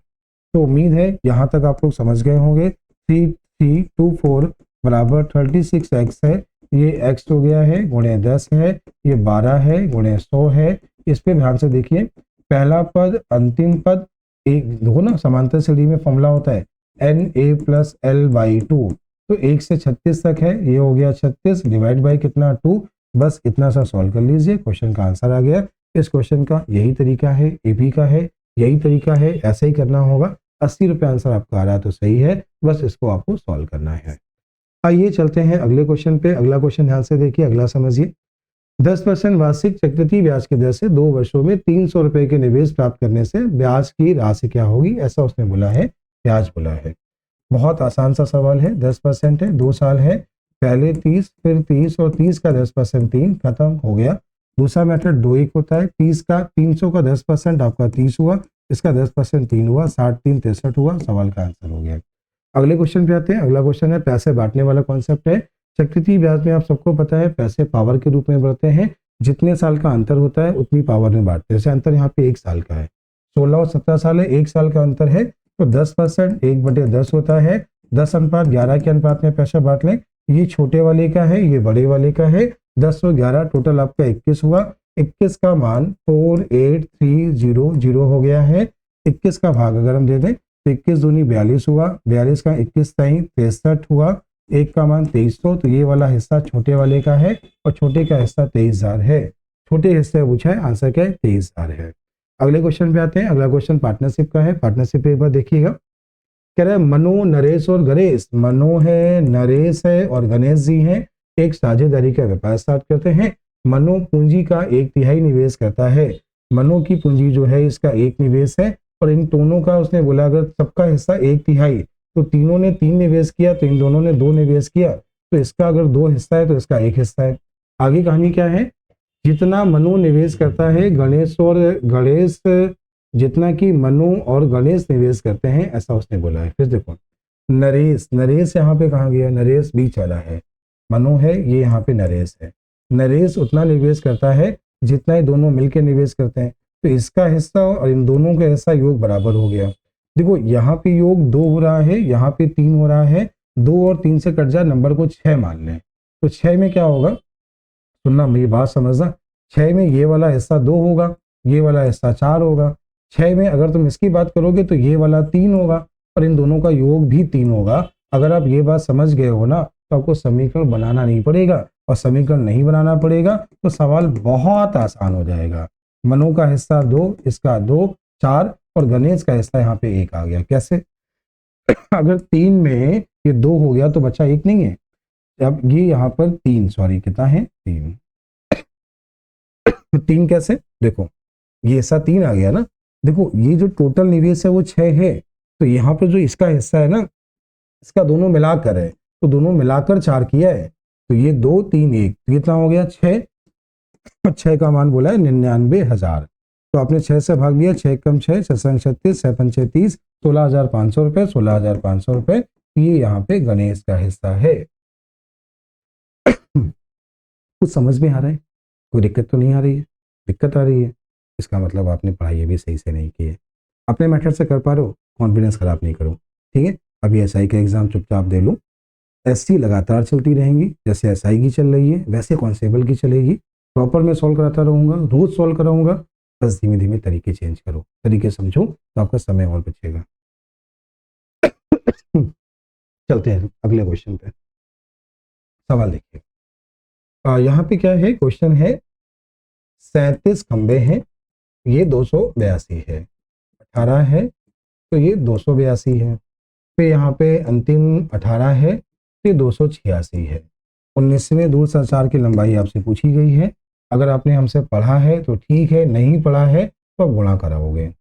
तो उम्मीद है यहाँ तक आप लोग समझ गए होंगे। 3324 बराबर 36x है, ये x हो गया है, गुणे 10 है, ये 12 है, गुणे 100 है। इस पे ध्यान से देखिए, पहला पद अंतिम पद एक देखो ना, समांतर श्रेणी में फॉर्मूला होता है NA + L/2, तो 1 से 36 तक है, ये हो गया 36 डिवाइड बाई कितना 2, बस इतना सा सॉल्व कर लीजिए, क्वेश्चन का आंसर आ गया। इस क्वेश्चन का यही तरीका है, एपी का है, यही तरीका है, ऐसा ही करना होगा। 80 रुपये आंसर आपका आ रहा है तो सही है, बस इसको आपको सॉल्व करना है। आइए चलते हैं अगले क्वेश्चन पे। अगला क्वेश्चन ध्यान से देखिए, अगला समझिए। 10% वार्षिक चक्रवृद्धि ब्याज की दर से 2 वर्षों में 300 रुपए के निवेश प्राप्त करने से ब्याज की राशि क्या होगी, ऐसा उसने बोला है, ब्याज बोला है। बहुत आसान सा सवाल है, 10% है, 2 साल है, पहले 30 फिर 30 और 30 का 10% 3 खत्म हो गया। दूसरा मेथड 2 1 होता है, 30 का 300 का 10% आपका 30 हुआ, इसका 10% 3 हुआ, 60 3 63 हुआ, सवाल का आंसर हो गया। अगले क्वेश्चन पे आते हैं। अगला क्वेश्चन है पैसे बांटने वाला कॉन्सेप्ट है। चक्रवृद्धि ब्याज में आप सबको पता है पैसे पावर के रूप में बढ़ते हैं, जितने साल का अंतर होता है उतनी पावर में बांटते हैं। जैसे अंतर यहाँ पे 1 साल का है, 16 और 17 साल है, 1 साल का अंतर है, तो 10% 1/10 होता है, 10:11 के अनुपात में पैसा बांट लें। ये छोटे वाले का है, ये बड़े वाले का है, 10 और 11 टोटल आपका 21 हुआ। 21 का मान 48300 हो गया है। 21 का भाग अगर हम दे दें तो 21 दूनी 42 हुआ, 42 का 21 तई 63 हुआ, 1 का मान 2300, तो ये वाला हिस्सा छोटे वाले का है और छोटे का हिस्सा 23000 है। छोटे हिस्से पूछा है, आंसर क्या है, 23000 है। अगले क्वेश्चन पे आते हैं। अगला क्वेश्चन पार्टनरशिप का है। पार्टनरशिप एक बार देखिएगा, कह रहा है मनु नरेश और गणेश, मनु है, नरेश है और गणेश जी हैं, एक साझेदारी का व्यापार स्टार्ट करते हैं। मनु पूंजी का 1/3 निवेश करता है। मनु की पूंजी जो है इसका 1 निवेश है और इन दोनों का उसने बोला अगर सबका हिस्सा 1/3, तो तीनों ने 3 निवेश किया, तो इन दोनों ने 2 निवेश किया, तो इसका अगर 2 हिस्सा है तो इसका 1 हिस्सा है। आगे कहानी क्या है, जितना मनु निवेश करता है गणेश जितना कि मनु और गणेश निवेश करते हैं, ऐसा उसने बोला है। फिर देखो नरेश, नरेश यहाँ पे कहाँ गया, नरेश बीच वाला है, मनु है, ये यहाँ पे नरेश है। नरेश उतना निवेश करता है जितना ही दोनों मिलकर निवेश करते हैं, तो इसका हिस्सा और इन दोनों का हिस्सा योग बराबर हो गया। देखो यहाँ पे योग 2 हो रहा है, यहाँ पे 3 हो रहा है, 2 और 3 से कट जाए, नंबर को 6 मान लें, तो 6 में क्या होगा, सुनना मेरी बात समझना, 6 में ये वाला हिस्सा 2 होगा, ये वाला हिस्सा 4 होगा। 6 में अगर तुम इसकी बात करोगे तो ये वाला 3 होगा और इन दोनों का योग भी 3 होगा। अगर आप ये बात समझ गए हो ना, तो आपको समीकरण बनाना नहीं पड़ेगा, और समीकरण नहीं बनाना पड़ेगा तो सवाल बहुत आसान हो जाएगा। मनु का हिस्सा 2, इसका 2, 4 और गणेश का हिस्सा यहाँ पे 1 आ गया। कैसे, अगर 3 में ये 2 हो गया तो बच्चा 1 नहीं है, अब ये यहाँ पर 3, सॉरी कितना है 3, तो 3 कैसे, देखो ये हिस्सा 3 आ गया ना, देखो ये जो टोटल निवेश है वो 6 है, तो यहाँ पर जो इसका हिस्सा है ना, इसका दोनों मिलाकर है, तो दोनों मिलाकर 4 किया है, तो ये 2 3 1 कितना हो गया 6, 6 का मान बोला है 99,000, तो आपने 6 से भाग दिया, 6 कम 6 6 36 6 5 30, 16,500 रुपए, 16,500 रुपए, ये यहाँ पे गणेश का हिस्सा है। कुछ समझ में आ रहा है, कोई दिक्कत तो नहीं आ रही है, दिक्कत आ रही है, इसका मतलब आपने पढ़ाई भी सही से नहीं की है। अपने मेथड से कर पा रहे हो, कॉन्फिडेंस खराब नहीं करो, ठीक है। अभी एसआई का एग्जाम चुपचाप दे लो, एससी लगातार चलती रहेंगी, जैसे एसआई की चल रही है वैसे कांस्टेबल की चलेगी। प्रॉपर मैं सॉल्व कराता रहूंगा, रोज सॉल्व कराऊंगा, बस धीमे धीमे तरीके चेंज करो, तरीके समझो तो आपका समय और बचेगा। चलते हैं अगले क्वेश्चन पे। सवाल देखिए, यहाँ पे क्या है, क्वेश्चन है 37 खंबे हैं, ये 282 है, 18 है तो ये 282 है, फिर यहाँ पे अंतिम 18 है तो ये 286 है। 19वें दूर संचार की लंबाई आपसे पूछी गई है। अगर आपने हमसे पढ़ा है तो ठीक है, नहीं पढ़ा है तो आप गुणा कराओगे।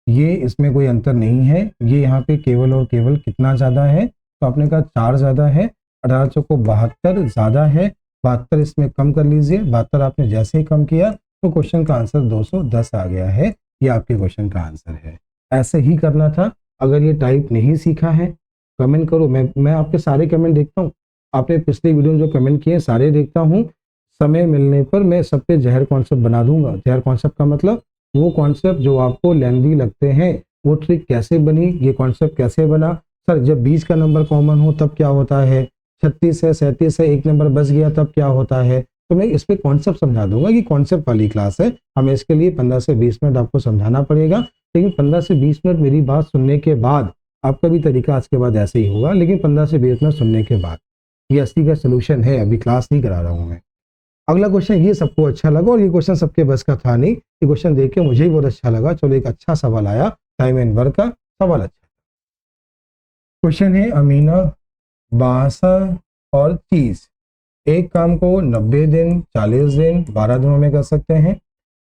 ये इसमें कोई अंतर नहीं है, ये यहाँ पे केवल और केवल कितना ज़्यादा है, तो आपने कहा 4 ज़्यादा है, 18 चौको 72 ज़्यादा है, 72 इसमें कम कर लीजिए, 72 आपने जैसे ही कम किया तो क्वेश्चन का आंसर 210 आ गया है। ये आपके क्वेश्चन का आंसर है। ऐसे ही करना था। अगर ये टाइप नहीं सीखा है कमेंट करो, मैं आपके सारे कमेंट देखता हूँ, आपने पिछले वीडियो में जो कमेंट किए सारे देखता हूँ। समय मिलने पर मैं सब पे जहर कॉन्सेप्ट बना दूंगा। जहर कॉन्सेप्ट का मतलब वो कॉन्सेप्ट जो आपको लेंदी लगते हैं, वो ट्रिक कैसे बनी, ये कॉन्सेप्ट कैसे बना, सर जब 20 का नंबर कॉमन हो तब क्या होता है, 36 है 37 है एक नंबर बच गया तब क्या होता है, तो मैं इस पे कॉन्सेप्ट समझा दूंगा कि कॉन्सेप्ट वाली क्लास है। हमें इसके लिए 15 से 20 मिनट आपको समझाना पड़ेगा, लेकिन 15 से 20 मिनट मेरी बात सुनने के बाद आपका भी तरीका आज के बाद ऐसे ही होगा, लेकिन 15 से 20 मिनट सुनने के बाद। ये असली का सोल्यूशन है, अभी क्लास नहीं करा रहा हूँ मैं। अगला क्वेश्चन, ये सबको अच्छा लगा और ये क्वेश्चन सबके बस का था नहीं, ये क्वेश्चन देख के मुझे ही बहुत अच्छा लगा। चलो एक अच्छा सवाल आया, टाइम एंड वर्क का सवाल अच्छा क्वेश्चन है। अमीना 62 और 30 एक काम को 90 दिन 40 दिन 12 दिनों में कर सकते हैं।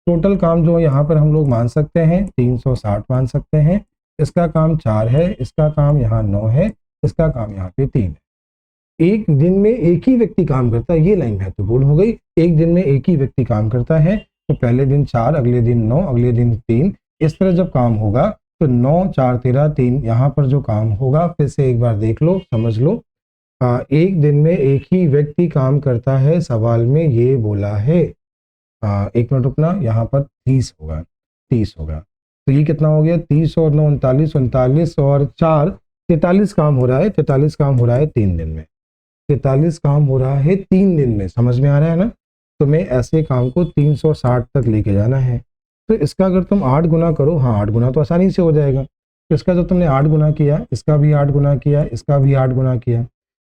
टोटल काम जो यहाँ पर हम लोग मान सकते हैं 360 मान सकते हैं। इसका काम 4 है, इसका काम यहाँ 9 है, इसका काम यहाँ पे 3 है। एक दिन में एक ही व्यक्ति काम करता है, ये लाइन महत्वपूर्ण हो गई। एक दिन में एक ही व्यक्ति काम करता है, तो पहले दिन 4, अगले दिन 9, अगले दिन 3, इस तरह जब काम होगा तो 9 4 13 3 यहाँ पर जो काम होगा, फिर से एक बार देख लो समझ लो। एक दिन में एक ही व्यक्ति काम करता है, सवाल में ये बोला है। एक मिनट रुकना, यहाँ पर 30 होगा, 30 होगा, तो ये कितना हो गया 30 और 9 39, 39 और 4 43 काम हो रहा है। 43 काम हो रहा है 3 दिन में, 43 काम हो रहा है 3 दिन में, समझ में आ रहा है ना। तो मैं ऐसे काम को 360 तक लेके जाना है। तो इसका अगर तुम 8 गुना करो, हाँ 8 गुना तो आसानी से हो जाएगा। तो इसका जब तुमने 8 गुना किया, इसका भी 8 गुना किया, इसका भी 8 गुना किया,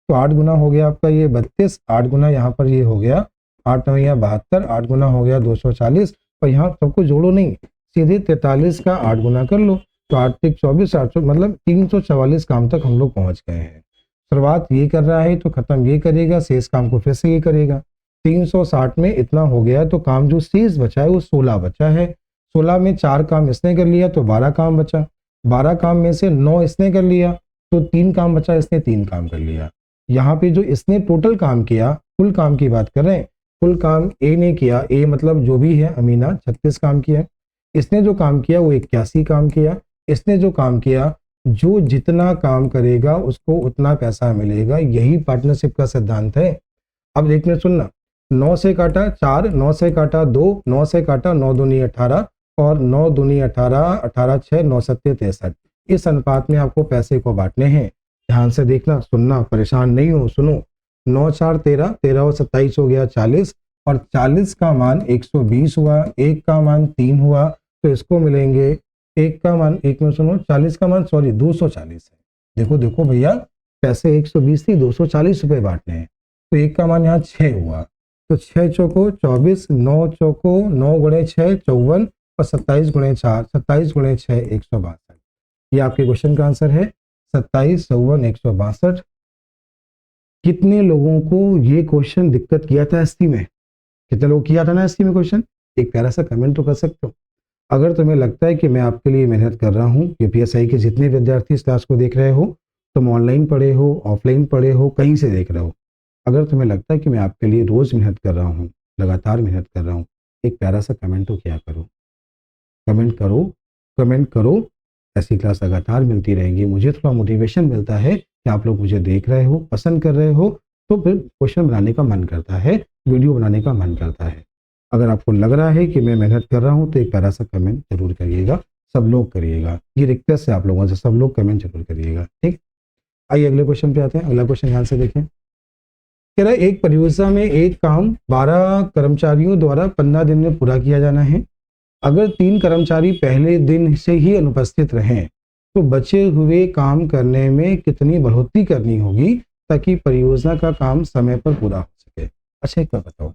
तो 8 गुना हो गया आपका ये 32, 8 गुना यहाँ पर ये हो गया 8 9 या 72, 8 गुना हो गया 240। और यहाँ सबको जोड़ो नहीं, सीधे 43 का 8 गुना कर लो, तो 8 3 24, 800 मतलब 344 काम तक हम लोग पहुँच गए हैं। शुरुआत ये कर रहा है तो खत्म ये करेगा, शेष काम को फिर से ये करेगा। 360 में इतना हो गया, तो काम जो शेष बचा है वो 16 बचा है। 16 में 4 काम इसने कर लिया तो 12 काम बचा। 12 काम में से 9 इसने कर लिया तो 3 काम बचा, इसने 3 काम कर लिया। यहाँ पे जो इसने टोटल काम किया, कुल काम की बात कर रहे हैं, कुल काम ए ने किया, ए मतलब जो भी है अमीना 36 काम किया। इसने जो काम किया वो 81 काम किया। इसने जो काम किया, जो जितना काम करेगा उसको उतना पैसा मिलेगा, यही पार्टनरशिप का सिद्धांत है। अब एक मिनट सुनना, 9 से काटा 4, 9 से काटा 2, 9 से काटा 9 दूनी 18 और 9 दूनी 18, 18 6 9 7 63। इस अनुपात में आपको पैसे को बांटने हैं। ध्यान से देखना, सुनना, परेशान नहीं हो, सुनो। 9 4 13, 13 और 27 हो गया 40, और 40 का मान 120 हुआ, एक का मान 3 हुआ, तो इसको मिलेंगे एक का मान, एक में सुनो, 40 का मान 240 है। देखो देखो भैया, पैसे 120 थी, 240 रुपए बांटने हैं, तो एक का मान यहाँ 6 हुआ, तो 6 चौको 24, 9 चौको 9 गुणे 6 54, और 27 गुणे 4 27 गुणे 6 162। ये आपके क्वेश्चन का आंसर है, 27 54 162। कितने लोगों को ये क्वेश्चन दिक्कत किया था एसटी में? कितने लोग किया था ना एसटी में क्वेश्चन? एक प्यारा सा कमेंट तो कर सकते हो। अगर तुम्हें लगता है कि मैं आपके लिए मेहनत कर रहा हूँ, यूपीएसआई के जितने विद्यार्थी इस क्लास को देख रहे हो, तुम ऑनलाइन पढ़े हो ऑफलाइन पढ़े हो कहीं से देख रहे हो, अगर तुम्हें लगता है कि मैं आपके लिए रोज मेहनत कर रहा हूँ, लगातार मेहनत कर रहा हूँ, एक प्यारा सा कमेंट तो क्या करो, कमेंट करो, कमेंट करो। ऐसी क्लास लगातार मिलती रहेंगी, मुझे थोड़ा मोटिवेशन मिलता है कि आप लोग मुझे देख रहे हो, पसंद कर रहे हो, तो फिर क्वेश्चन बनाने का मन करता है, वीडियो बनाने का मन करता है। अगर आपको लग रहा है कि मैं मेहनत कर रहा हूं तो एक प्यारा सा कमेंट जरूर करिएगा, सब लोग करिएगा, ये रिक्वेस्ट है आप लोगों से, सब लोग कमेंट जरूर करिएगा, ठीक। आइए अगले क्वेश्चन पे आते हैं। अगला क्वेश्चन ध्यान से देखें। कह रहा है एक परियोजना में एक काम 12 कर्मचारियों द्वारा 15 दिन में पूरा किया जाना है। अगर 3 कर्मचारी पहले दिन से ही अनुपस्थित रहें तो बचे हुए काम करने में कितनी बढ़ोतरी करनी होगी ताकि परियोजना का काम समय पर पूरा हो सके। अच्छा एक बात बताओ,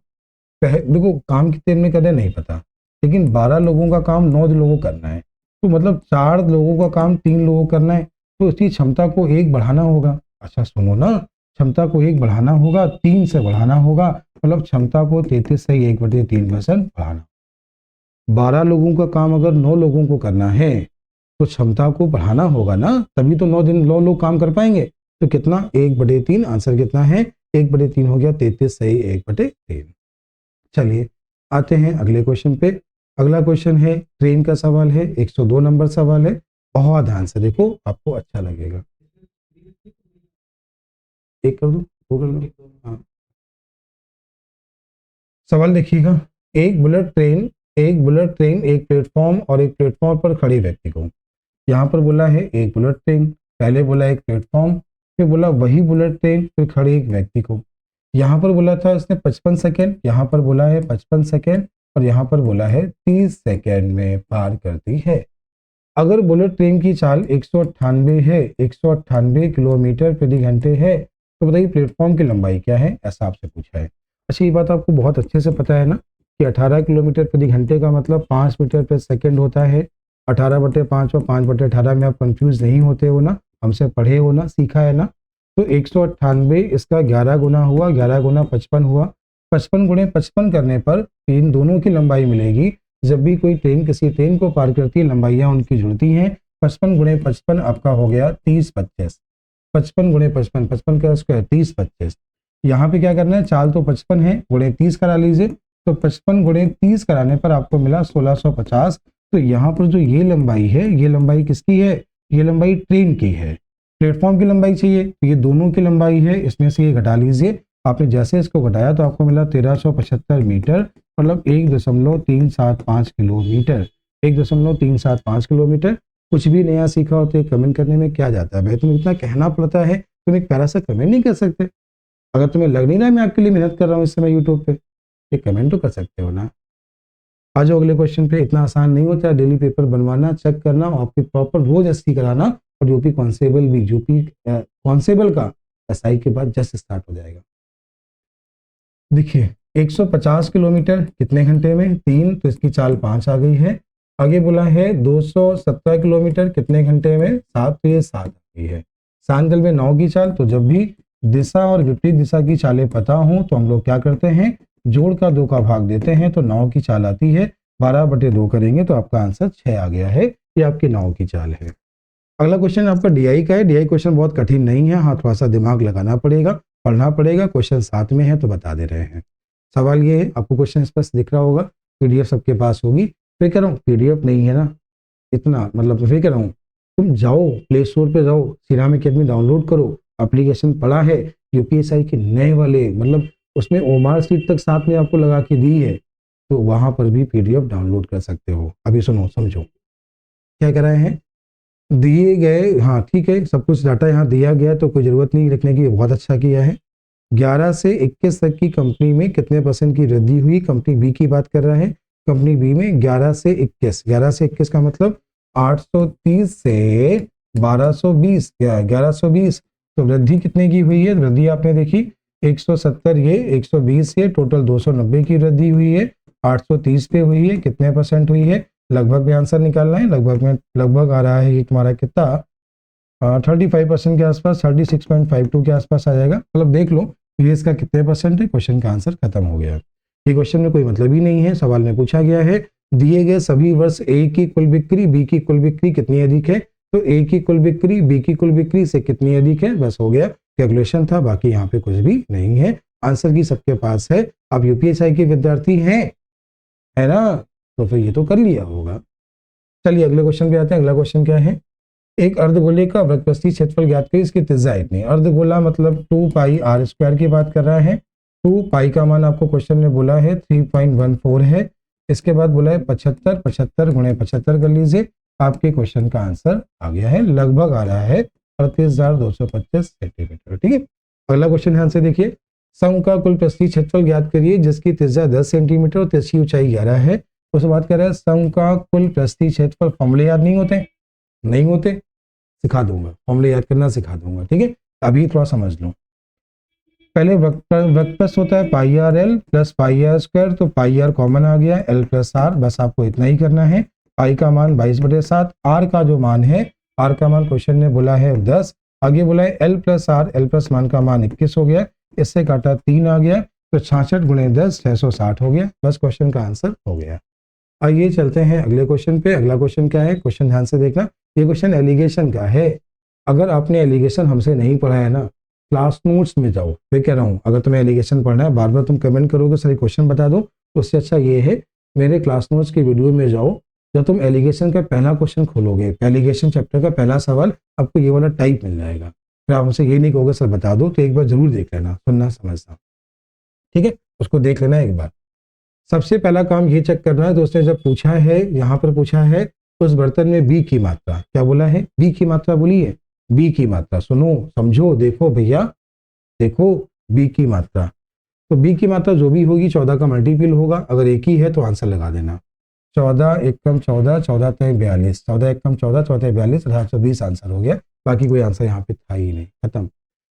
देखो काम कितने दिन में करना नहीं पता, लेकिन 12 लोगों का काम 9 लोगों को करना है, तो मतलब 4 लोगों का काम 3 लोगोग को करना है, तो उसकी क्षमता को 1 बढ़ाना होगा। अच्छा सुनो ना, क्षमता को 1 बढ़ाना होगा, 3 से बढ़ाना होगा, मतलब क्षमता को 33 से 1/3% बढ़ाना। 12 लोगों का काम अगर 9 लोगों को करना है तो क्षमता को बढ़ाना होगा ना, तभी तो 9 लोग काम कर पाएंगे। तो कितना, 1/3, आंसर कितना है 1/3 हो गया, 33 सही 1/3। चलिए आते हैं अगले क्वेश्चन पे। अगला क्वेश्चन है ट्रेन का सवाल है, 102 नंबर सवाल है, बहुत ध्यान से देखो आपको अच्छा लगेगा। एक कर दो, दो कर दो, हाँ। सवाल देखिएगा, एक बुलेट ट्रेन एक प्लेटफॉर्म और एक प्लेटफॉर्म पर खड़े व्यक्ति को, यहाँ पर बोला है एक बुलेट ट्रेन, पहले बोला एक प्लेटफॉर्म, फिर बोला वही बुलेट ट्रेन, फिर खड़े एक व्यक्ति को। यहाँ पर बोला था इसने 55 सेकेंड, यहाँ पर बोला है 55 सेकेंड, और यहाँ पर बोला है 30 सेकेंड में पार करती है। अगर बुलेट ट्रेन की चाल 198 है, 198 किलोमीटर प्रति घंटे है, तो बताइए प्लेटफॉर्म की लंबाई क्या है, ऐसा आपसे पूछा है। अच्छा, ये बात आपको बहुत अच्छे से पता है ना कि 18 किलोमीटर प्रति घंटे का मतलब 5 मीटर प्रति सेकेंड होता है। 18/5 और 5/18 में आप कंफ्यूज नहीं होते हो ना, हमसे पढ़े हो ना, सीखा है ना। तो 198 इसका 11 गुना हुआ, 11 गुना 55 हुआ, 55 गुणे 55 करने पर इन दोनों की लंबाई मिलेगी। जब भी कोई ट्रेन किसी ट्रेन को पार करती है, लंबाइयाँ उनकी जुड़ती हैं। 55 गुणे 55 आपका हो गया 30/25, 55 गुणे 55, 55 का स्क्वायर 30/25। यहाँ पे क्या करना है, चाल तो 55 है, गुणे 30 करा लीजिए, तो 55 गुणे 30 कराने पर आपको मिला 1650। तो यहाँ पर जो ये लंबाई है, ये लंबाई किसकी है, ये लंबाई ट्रेन की है। प्लेटफॉर्म की लंबाई चाहिए तो ये दोनों की लंबाई है, इसमें से ये घटा लीजिए। आपने जैसे इसको घटाया तो आपको मिला 1375 मीटर, मतलब 1.375 किलोमीटर, 1.375 किलोमीटर। कुछ भी नया सीखा हो तो कमेंट करने में क्या जाता है भाई, तुम्हें इतना कहना पड़ता है, तुम एक प्यारा सा कमेंट नहीं कर सकते? अगर तुम्हें लग नहीं रहा है मैं आपके लिए मेहनत कर रहा हूँ इस समय यूट्यूब पे, एक कमेंट तो कर सकते हो ना। आ जाओ अगले क्वेश्चन पे। इतना आसान नहीं होता है डेली पेपर बनवाना, चेक करना, आपकी प्रॉपर रोज एससी कराना, और यूपी कांस्टेबल भी, यूपी कांस्टेबल का एसआई के बाद जस्ट स्टार्ट हो जाएगा। देखिए 150 किलोमीटर कितने घंटे में, 3, तो इसकी चाल 5 आ गई है। आगे बोला है 217 किलोमीटर कितने घंटे में, 7, तो ये 7 आ गई है। सांगल में 9 की चाल, तो जब भी दिशा और विपरीत दिशा की चालें पता हो तो हम लोग क्या करते हैं, जोड़ का 2 का भाग देते हैं, तो 9 की चाल आती है, 12/2 करेंगे तो आपका आंसर 6 आ गया है। ये आपकी 9 की चाल है। अगला क्वेश्चन आपका डीआई का है। डीआई क्वेश्चन बहुत कठिन नहीं है, हाँ थोड़ा सा दिमाग लगाना पड़ेगा, पढ़ना पड़ेगा। क्वेश्चन साथ में है तो बता दे रहे हैं। सवाल ये है, आपको क्वेश्चन स्पष्ट दिख रहा होगा, पीडीएफ सबके पास होगी। फिर कह रहा हूँ पीडीएफ नहीं है ना इतना, मतलब फिर कह रहा हूँ तुम जाओ प्ले स्टोर पे जाओ, श्रीराम अकेडमी डाउनलोड करो, एप्लीकेशन पड़ा है यूपीएसआई के नए वाले, मतलब उसमें ओमार सीट तक साथ में आपको लगा के दी है, तो वहां पर भी पीडीएफ डाउनलोड कर सकते हो। अभी सुनो समझो क्या कह रहे हैं, दिए गए, हाँ ठीक है, सब कुछ डाटा यहाँ दिया गया तो कोई ज़रूरत नहीं लिखने की, बहुत अच्छा किया है। 11 से 21 तक की कंपनी में कितने % की वृद्धि हुई, कंपनी बी की बात कर रहा है। कंपनी बी में 11 से 21, 11 से 21 का मतलब 830 से 1220, 1120, तो वृद्धि कितने की हुई है, वृद्धि आपने देखी 170, ये 120, ये टोटल 290 की वृद्धि हुई है। 830 पे हुई है, कितने % हुई है, लगभग में आंसर निकालना है। लगभग में लगभग आ रहा है ये तुम्हारा कितना, 35% के आसपास, 36.52 के आसपास आ जाएगा। मतलब देख लो ये इसका कितने % है, क्वेश्चन का आंसर खत्म हो गया। ये क्वेश्चन में कोई मतलब ही नहीं है। सवाल में पूछा गया है दिए गए सभी वर्ष ए की कुल बिक्री बी की कुल बिक्री कितनी अधिक है, तो ए की कुल बिक्री बी की कुल बिक्री से कितनी अधिक है, बस हो गया, कैलकुलेशन था, बाकी यहाँ पे कुछ भी नहीं है। आंसर की सबके पास है, आप यूपीएसआई के विद्यार्थी हैं, है ना, तो फिर ये तो कर लिया होगा। चलिए अगले क्वेश्चन पे आते हैं। अगला क्वेश्चन क्या है, एक अर्धगोले का वृत्तपृष्ठीय क्षेत्रफल ज्ञात करिए, इसकी त्रिज्या इतनी। अर्धगोला मतलब 2πr² की बात कर रहा है। 2π का मान आपको क्वेश्चन में बोला है 3.14 है। इसके बाद बोला है 75, 75 गुणे 75 कर लीजिए, आपके क्वेश्चन का आंसर आ गया है, लगभग आ रहा है 38,225 सेंटीमीटर। ठीक है, अगला क्वेश्चन ध्यान से देखिए, सम का कुल पृष्ठीय क्षेत्रफल ज्ञात करिए जिसकी त्रिज्या 10 सेंटीमीटर और तिरछी ऊंचाई 11 है। उसके बाद कह रहा है सम का कुल पृष्ठीय क्षेत्रफल, फॉर्मूले याद नहीं होते, नहीं होते, सिखा दूंगा, फॉर्मूले याद करना सिखा दूंगा। ठीक है, अभी थोड़ा समझ लो। पहले वृत्तपृष्ठ होता है πr/l + πr², तो πr कॉमन आ गया, l + r, बस आपको इतना ही करना है। पाई का मान 22/7, r का जो मान है, r का मान क्वेश्चन ने बोला है 10, आगे बोला है l + r, l + मान का मान 21 हो गया, इससे काटा 3 आ गया, तो 66 × 10 660 हो गया, बस क्वेश्चन का आंसर हो गया। आइए चलते हैं अगले क्वेश्चन पे। अगला क्वेश्चन क्या है, क्वेश्चन ध्यान से देखना, ये क्वेश्चन एलिगेशन का है। अगर आपने एलिगेशन हमसे नहीं पढ़ा है ना, क्लास नोट्स में जाओ। मैं कह रहा हूँ अगर तुम्हें एलिगेशन पढ़ना है, बार बार तुम कमेंट करोगे सारे क्वेश्चन बता दो, तो उससे अच्छा ये है मेरे क्लास नोट्स की वीडियो में जाओ। जब तुम एलिगेशन का पहला क्वेश्चन खोलोगे, एलिगेशन चैप्टर का पहला सवाल, आपको ये वाला टाइप मिल जाएगा। फिर आप हमसे ये नहीं कहोगे सर बता दो, तो एक बार जरूर देख लेना, सुनना समझना, ठीक है, उसको देख लेना एक बार। सबसे पहला काम ये चेक करना है दोस्तों, जब पूछा है, यहाँ पर पूछा है उस बर्तन में बी की मात्रा, क्या बोला है, बी की मात्रा बोली है, बी की मात्रा सुनो समझो, देखो भैया देखो, बी की मात्रा, तो बी की मात्रा जो भी होगी 14 का मल्टीपल होगा। अगर एक ही है तो आंसर लगा देना, 14 एकम 14, 14 तेईं 42, 14 एकम 14, 14 42, 1820 आंसर हो गया। बाकी कोई आंसर यहाँ पे था ही नहीं, खत्म।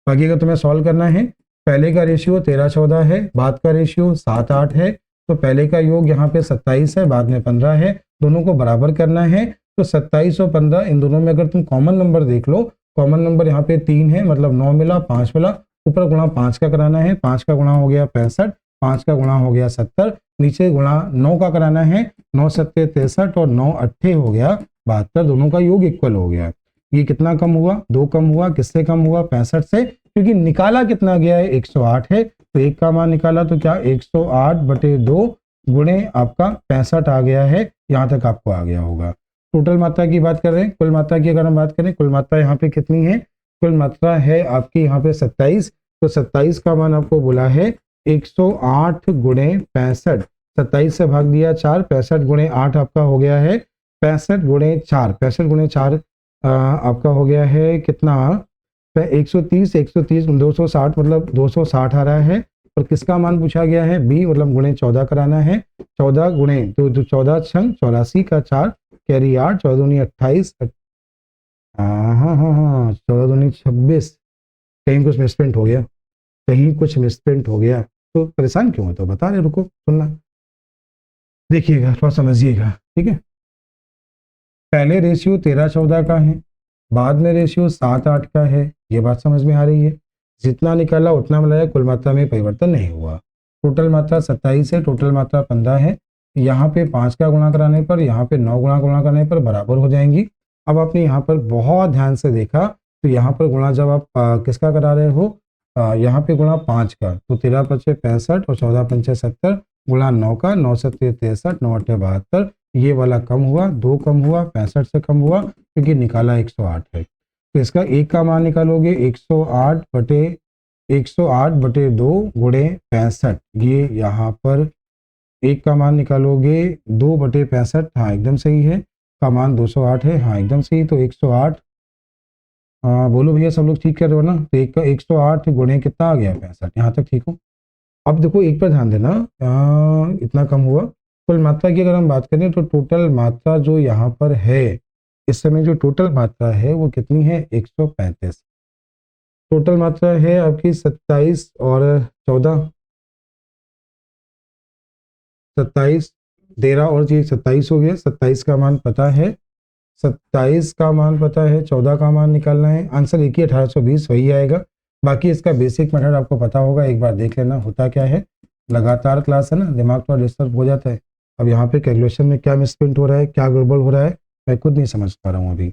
बाकी अगर तुम्हें सॉल्व करना है, पहले का रेशियो 13-14 है, बाद का रेशियो 7-8 है, तो पहले का योग यहाँ पे 27 है, बाद में 15 है, दोनों को बराबर करना है। तो 27 और 15 इन दोनों में अगर तुम कॉमन नंबर देख लो, कॉमन नंबर यहाँ पे 3 है, मतलब 9 मिला, 5 मिला, ऊपर गुणा 5 का कराना है, 5 का गुणा हो गया 65, 5 का गुणा हो गया 70, नीचे गुणा 9 का कराना है, 9 सत्ते 63 और 9 अट्ठे हो गया 72, दोनों का योग इक्वल हो गया। ये कितना कम हुआ, 2 कम हुआ, किससे कम हुआ, 65 से, क्योंकि निकाला कितना गया है, 108 है, तो एक का मान निकाला तो क्या 108/2 गुणे आपका 65 आ गया है, यहाँ तक आपको आ गया होगा। टोटल मात्रा की बात कर रहे हैं, कुल मात्रा की अगर हम बात करें, कुल मात्रा यहाँ पे कितनी है, कुल मात्रा है आपकी यहाँ पे 27, तो 27 का मान आपको बोला है 108 गुणे 65, 27 से भाग दिया 4, 65 गुणे 8 आपका हो गया है 65 गुणे 4, 65 गुणे 4 आपका हो गया है कितना, 130, 130 260, मतलब 260 आ रहा है। और किसका मान पूछा गया है, बी, मतलब गुणे 14 कराना है, 14 गुणे तो 14 छंग 84 का 4 कैरी 8, 14 दूनी 28, हाँ 14 दूनी 26, कहीं कुछ मिसप्रिंट हो गया, कहीं कुछ मिसप्रिंट हो गया, तो परेशान क्यों हो, तो बता रहे, रुको सुनना, देखिएगा थोड़ा समझिएगा, ठीक है। पहले रेशियो 13-14 का है, बाद में रेशियो 7-8 का है, ये बात समझ में आ रही है। जितना निकाला उतना मिलाया, कुल मात्रा में परिवर्तन नहीं हुआ। टोटल मात्रा 27 है, टोटल मात्रा 15 है, यहाँ पे 5 का गुणा कराने पर, यहाँ पे 9 गुणा करने पर बराबर हो जाएंगी। अब आपने यहाँ पर बहुत ध्यान से देखा, तो यहाँ पर गुणा जब आप किसका करा रहे हो, यहाँ पे गुणा 5 का, तो 13 पचे 65 और 14 पंचे 70, गुणा 9 का, 9 सत्ते 63, 9 अट्ठे 72, ये वाला कम हुआ, 2 कम हुआ, 65 से कम हुआ, क्योंकि निकाला 108 है। तो इसका एक का मान निकालोगे 108/2 गुणे 65, ये यहाँ पर एक का मान निकालोगे 2/65, हाँ एकदम सही है, का मान 208 है, हाँ एकदम सही, तो 108, बोलो भैया सब लोग ठीक कर रहे हो ना, तो एक का 108 गुणे कितना आ गया 65, यहाँ तक ठीक हो। अब देखो एक पर ध्यान देना, इतना कम हुआ। कुल मात्रा की अगर हम बात करें, तो टोटल मात्रा जो यहाँ पर है इस समय, जो टोटल मात्रा है वो कितनी है, 135। टोटल मात्रा है आपकी 27 और 14, 27, 13 और 27 हो गया। 27 का मान पता है, 27 का मान पता है, 14 का मान निकालना है, आंसर एक ही 1820 वही आएगा। बाकी इसका बेसिक मेथड आपको पता होगा, एक बार देख लेना होता क्या है। लगातार क्लास है ना, दिमाग थोड़ा डिस्टर्ब हो जाता है। अब यहाँ पे कैलकुलेशन में क्या मिसप्रिंट हो रहा है, क्या गड़बड़ हो रहा है, मैं खुद नहीं समझ पा रहा हूँ अभी।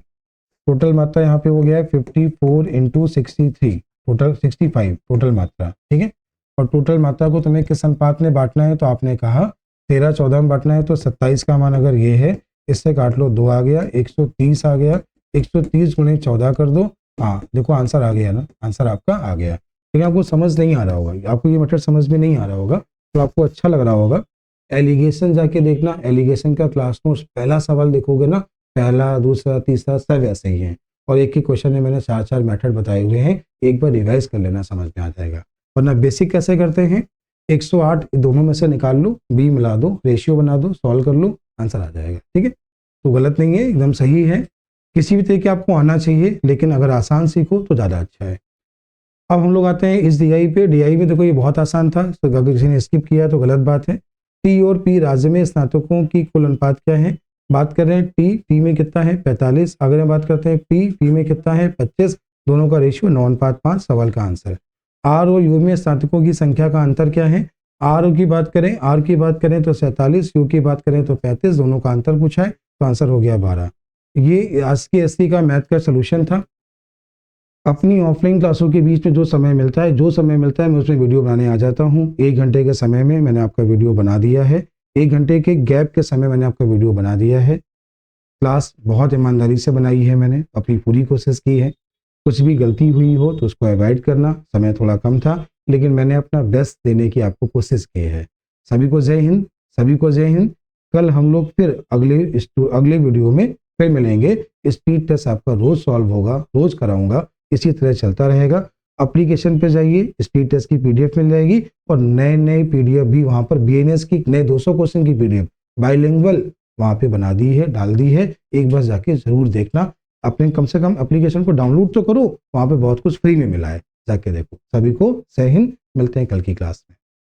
टोटल मात्रा यहाँ पे हो गया है 54 × 63, टोटल 65 टोटल मात्रा, ठीक है। और टोटल मात्रा को तुम्हें किस अनुपात में बांटना है, तो आपने कहा 13-14 में बांटना है, तो 27 का मान अगर ये है, इससे काट लो 2 आ गया, 130 आ गया, 130 गुणे 14 कर दो, हाँ देखो आंसर आ गया ना, आंसर आपका आ गया। लेकिन आपको समझ नहीं आ रहा होगा, आपको ये मेथड समझ में नहीं आ रहा होगा, तो आपको अच्छा लग रहा होगा। एलिगेशन जाके देखना, एलिगेशन का क्लास नोट्स पहला सवाल देखोगे ना, पहला दूसरा तीसरा सब ऐसे ही है, और एक ही क्वेश्चन में मैंने 4-4 मेथड बताए हुए हैं, एक बार रिवाइज कर लेना, समझ में आ जाएगा। वरना बेसिक कैसे करते हैं, 108 दोनों में से निकाल लो, बी मिला दो, रेशियो बना दो, सॉल्व कर लो, आंसर आ जाएगा, ठीक है। तो गलत नहीं है, एकदम सही है। किसी भी तरीके आपको आना चाहिए, लेकिन अगर आसान सीखो तो ज़्यादा अच्छा है। अब हम लोग आते हैं इस डीआई पे। डीआई में देखो ये बहुत आसान था, तो अगर किसी ने स्किप किया तो गलत बात है। टी और पी राज्य में स्नातकों की कुल अनुपात क्या है, बात कर रहे हैं टी में कितना है 45, अगर हम बात करते हैं पी में कितना है 25, दोनों का रेशियो 9:5, सवाल का आंसर। आर और यू में स्नातकों की संख्या का अंतर क्या है, आर की बात करें तो 47, यू की बात करें तो 35, दोनों का अंतर पूछा है, तो आंसर हो गया 12। ये आज की एससी का मैथ का सलूशन था। अपनी ऑफलाइन क्लासों के बीच में जो समय मिलता है मैं उसमें वीडियो बनाने आ जाता हूँ। 1 घंटे के समय में मैंने आपका वीडियो बना दिया है। 1 घंटे के गैप के समय मैंने आपका वीडियो बना दिया है। क्लास बहुत ईमानदारी से बनाई है, मैंने अपनी पूरी कोशिश की है। कुछ भी गलती हुई हो तो उसको अवॉइड करना, समय थोड़ा कम था लेकिन मैंने अपना बेस्ट देने की आपको कोशिश की है। सभी को जय हिंद, सभी को जय हिंद। कल हम लोग फिर अगले वीडियो में फिर मिलेंगे। स्पीड टेस्ट आपका रोज सॉल्व होगा, रोज कराऊंगा, इसी तरह चलता रहेगा। एप्लीकेशन पे जाइए, स्पीड टेस्ट की पीडीएफ मिल जाएगी और नए नए पीडीएफ भी वहां पर बीएनएस की नए 200 क्वेश्चन की पीडीएफ बाइलिंगुअल वहां पे बना दी है, डाल दी है। एक बार जाके जरूर देखना। अपने कम से कम एप्लीकेशन को डाउनलोड तो करो, वहां पे बहुत कुछ फ्री में मिला है, जाके देखो। सभी को जय हिंद, मिलते हैं कल की क्लास में।